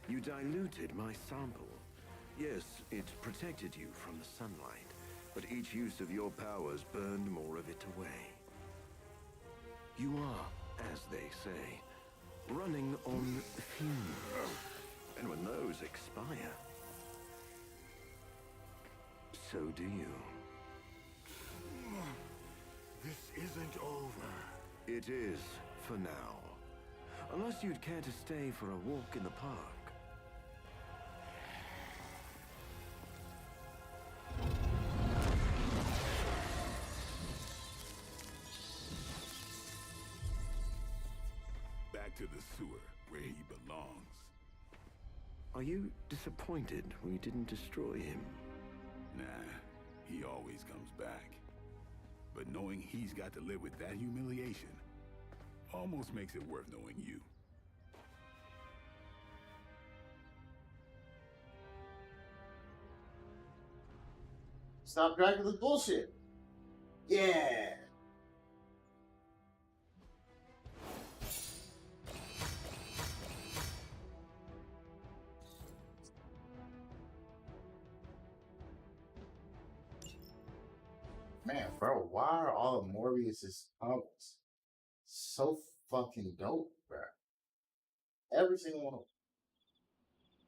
You diluted my sample. Yes, it protected you from the sunlight, but each use of your powers burned more of it away. You are, as they say, running on fumes. And when those expire, so do you. This isn't over. It is, for now. Unless you'd care to stay for a walk in the park. Back to the sewer, where he belongs. Are you disappointed we didn't destroy him? Nah, he always comes back. But knowing he's got to live with that humiliation almost makes it worth knowing you. Stop dragging this bullshit. Yeah. Man, bro, why are all of Morbius's comics so fucking dope, bro? Every single one of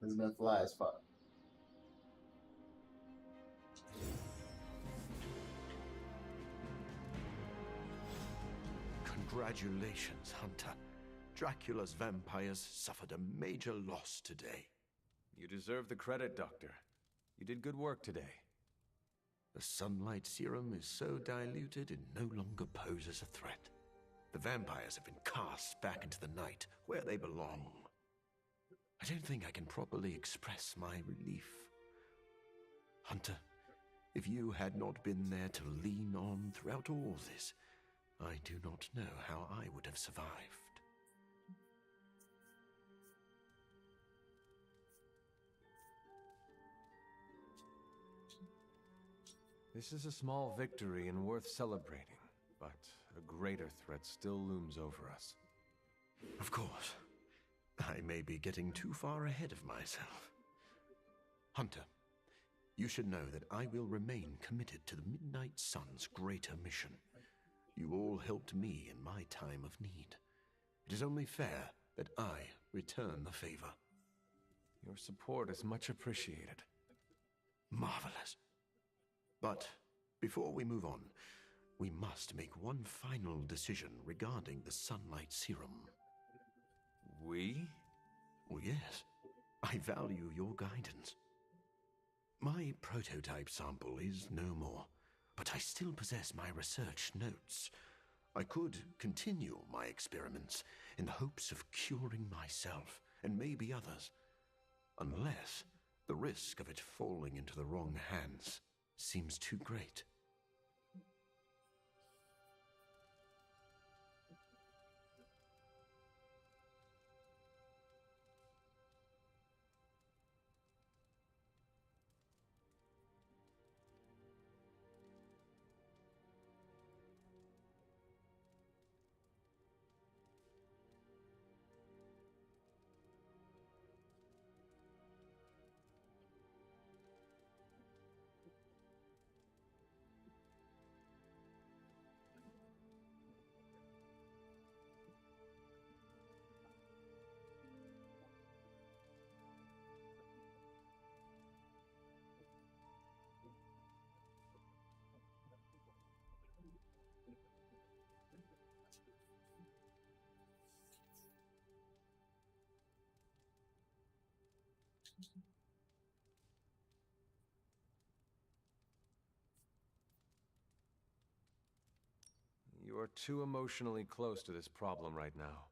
them has been fly as fuck. Congratulations, Hunter. Dracula's vampires suffered a major loss today. You deserve the credit, Doctor. You did good work today. The sunlight serum is so diluted it no longer poses a threat. The vampires have been cast back into the night, where they belong. I don't think I can properly express my relief. Hunter, if you had not been there to lean on throughout all this, I do not know how I would have survived. This is a small victory and worth celebrating, but a greater threat still looms over us. Of course. I may be getting too far ahead of myself. Hunter, you should know that I will remain committed to the Midnight Sun's greater mission. You all helped me in my time of need. It is only fair that I return the favor. Your support is much appreciated. Marvelous. But before we move on, we must make one final decision regarding the sunlight serum. We? Well, yes. I value your guidance. My prototype sample is no more, but I still possess my research notes. I could continue my experiments in the hopes of curing myself and maybe others, unless the risk of it falling into the wrong hands seems too great. You are too emotionally close to this problem right now.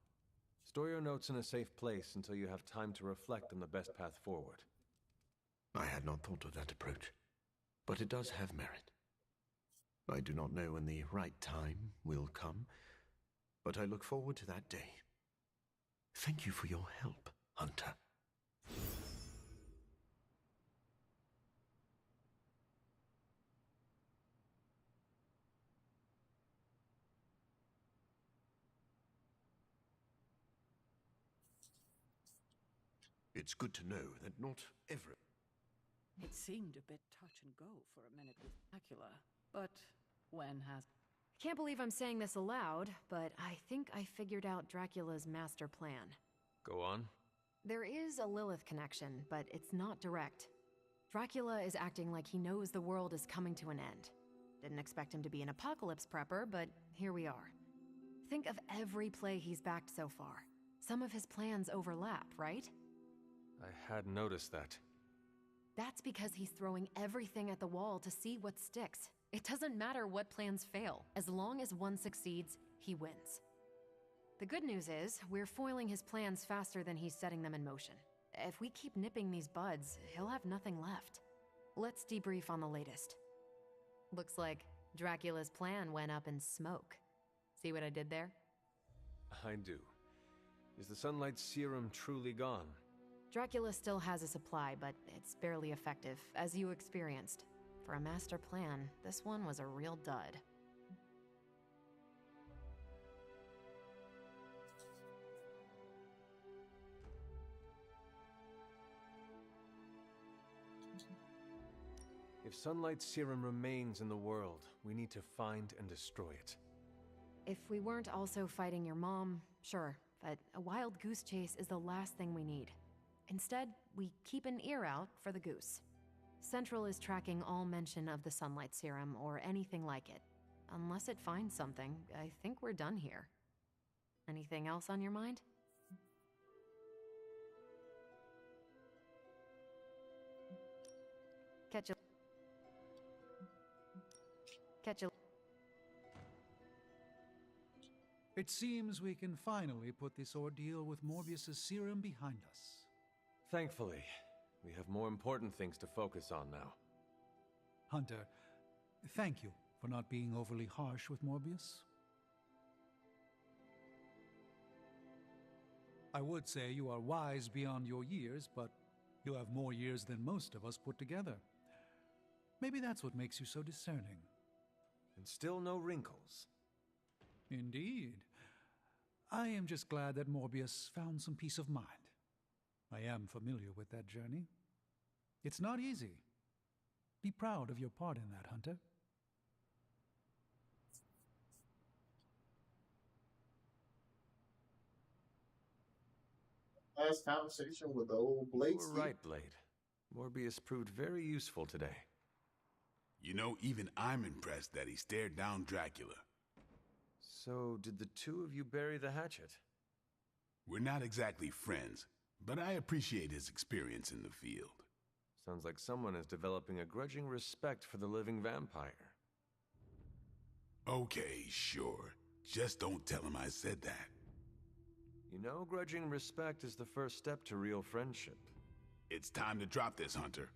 Store your notes in a safe place until you have time to reflect on the best path forward. I had not thought of that approach, but it does have merit. I do not know when the right time will come, but I look forward to that day. Thank you for your help, Hunter. It's good to know that not every... It seemed a bit touch and go for a minute with Dracula, but when has... Can't believe I'm saying this aloud, but I think I figured out Dracula's master plan. Go on. There is a Lilith connection, but it's not direct. Dracula is acting like he knows the world is coming to an end. Didn't expect him to be an apocalypse prepper, but here we are. Think of every play he's backed so far. Some of his plans overlap, right? I had noticed that. That's because he's throwing everything at the wall to see what sticks. It doesn't matter what plans fail. As long as one succeeds, he wins. The good news is, we're foiling his plans faster than he's setting them in motion. If we keep nipping these buds, he'll have nothing left. Let's debrief on the latest. Looks like Dracula's plan went up in smoke. See what I did there? I do. Is the sunlight serum truly gone? Dracula still has a supply, but it's barely effective, as you experienced. For a master plan, this one was a real dud. If sunlight serum remains in the world, we need to find and destroy it. If we weren't also fighting your mom, sure, but a wild goose chase is the last thing we need. Instead, we keep an ear out for the goose. Central is tracking all mention of the sunlight serum or anything like it. Unless it finds something, I think we're done here. Anything else on your mind? Catch you. It seems we can finally put this ordeal with Morbius's serum behind us. Thankfully, we have more important things to focus on now. Hunter, thank you for not being overly harsh with Morbius. I would say you are wise beyond your years, but you have more years than most of us put together. Maybe that's what makes you so discerning. And still no wrinkles. Indeed. I am just glad that Morbius found some peace of mind. I am familiar with that journey. It's not easy. Be proud of your part in that, Hunter. Last conversation with old Blade. You were right, Blade. Morbius proved very useful today. You know, even I'm impressed that he stared down Dracula. So, did the two of you bury the hatchet? We're not exactly friends, but I appreciate his experience in the field. Sounds like someone is developing a grudging respect for the living vampire. Okay, sure. Just don't tell him I said that. You know, grudging respect is the first step to real friendship. It's time to drop this, Hunter.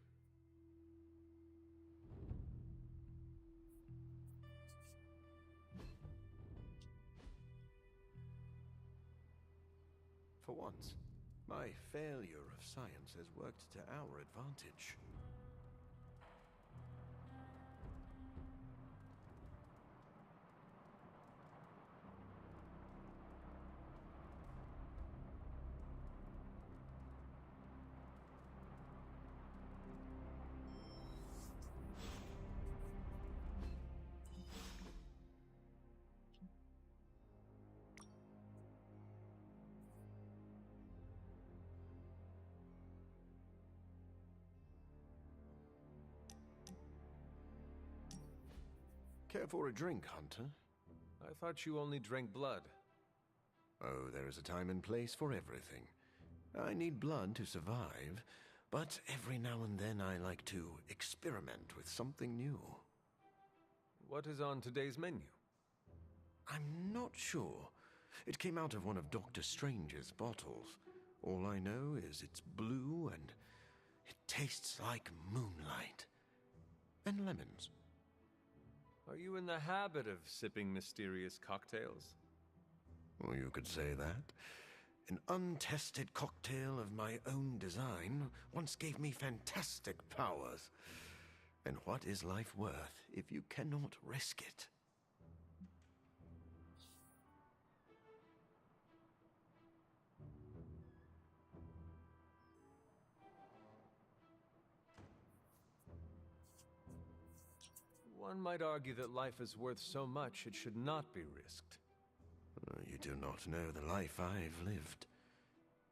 For once, my failure of science has worked to our advantage. Care for a drink, Hunter? I thought you only drank blood. Oh, there is a time and place for everything. I need blood to survive, but every now and then I like to experiment with something new. What is on today's menu? I'm not sure. It came out of one of Dr. Strange's bottles. All I know is it's blue and it tastes like moonlight. And lemons. Are you in the habit of sipping mysterious cocktails? Well, you could say that. An untested cocktail of my own design once gave me fantastic powers. And what is life worth if you cannot risk it? One might argue that life is worth so much it should not be risked. You do not know the life I've lived.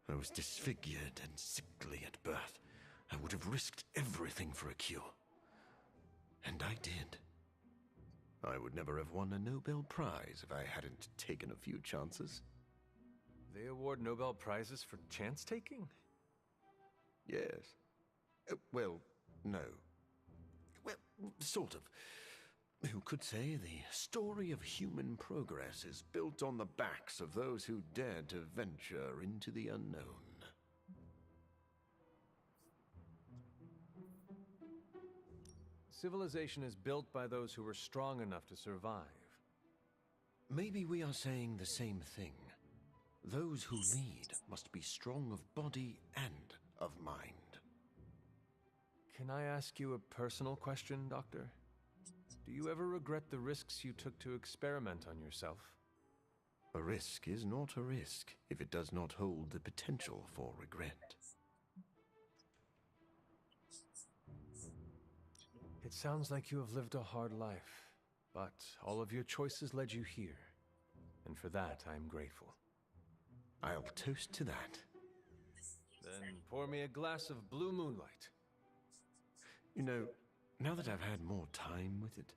I was disfigured and sickly at birth. I would have risked everything for a cure. And I did. I would never have won a Nobel Prize if I hadn't taken a few chances. They award Nobel Prizes for chance-taking? Yes. Well, no. Well, sort of. Who could say the story of human progress is built on the backs of those who dared to venture into the unknown? Civilization is built by those who were strong enough to survive. Maybe we are saying the same thing. Those who lead must be strong of body and of mind. Can I ask you a personal question, Doctor? Do you ever regret the risks you took to experiment on yourself? A risk is not a risk if it does not hold the potential for regret. It sounds like you have lived a hard life, but all of your choices led you here. And for that, I am grateful. I'll toast to that. Then pour me a glass of blue moonlight. You know, now that I've had more time with it,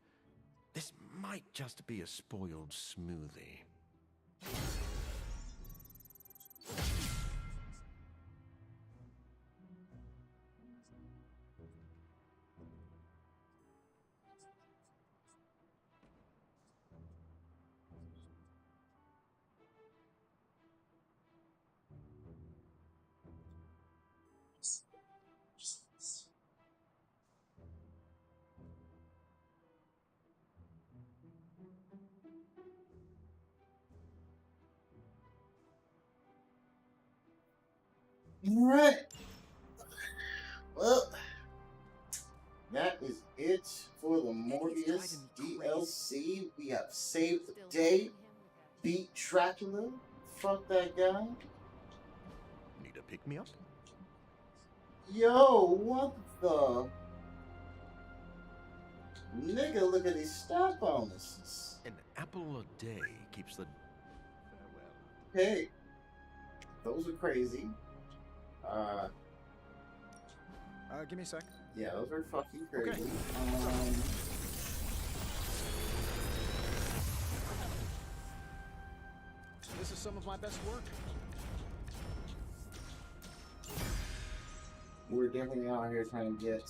this might just be a spoiled smoothie. Alright. Well, that is it for the Morbius DLC. We have saved the day, beat Dracula, fuck that guy. Need a pick-me-up? Yo, what the? Nigga, look at these stat bonuses. An apple a day keeps the... Hey, those are crazy. Give me a sec. Yeah, those are fucking crazy. Okay. This is some of my best work. We're definitely out here trying to get...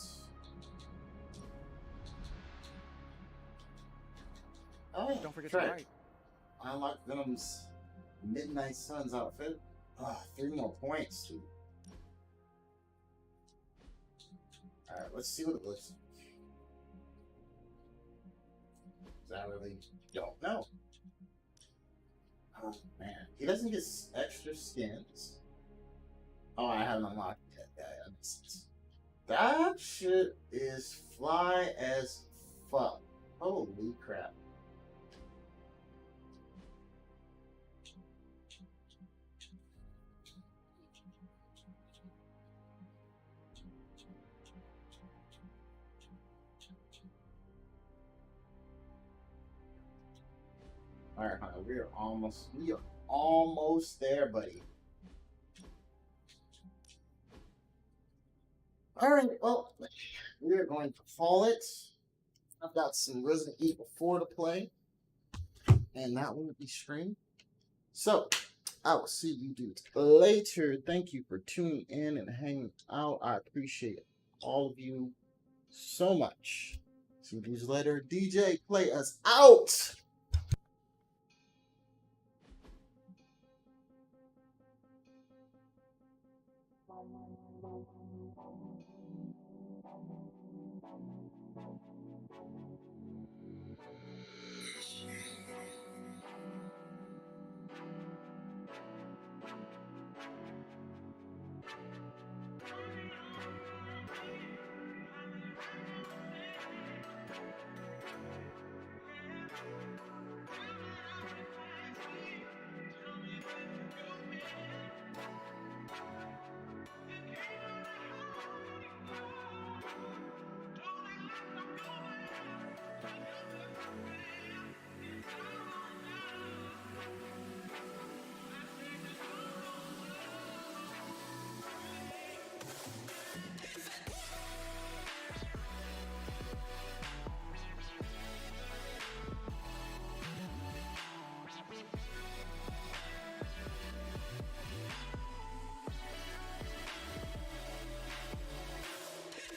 Oh, don't forget to write. I like Venom's Midnight Suns outfit. 3 more points, dude. Alright, let's see what it looks like. I really don't know. Oh man, he doesn't get extra skins. Oh, I haven't unlocked it yet. Yeah, that makes sense. That shit is fly as fuck. Holy crap. Alright, honey, we are almost there, buddy. Alright, well, we are going to call it. I've got some Resident Evil 4 to play, and that will be streamed. So, I will see you dudes later. Thank you for tuning in and hanging out. I appreciate all of you so much. See you dudes later. DJ, play us out!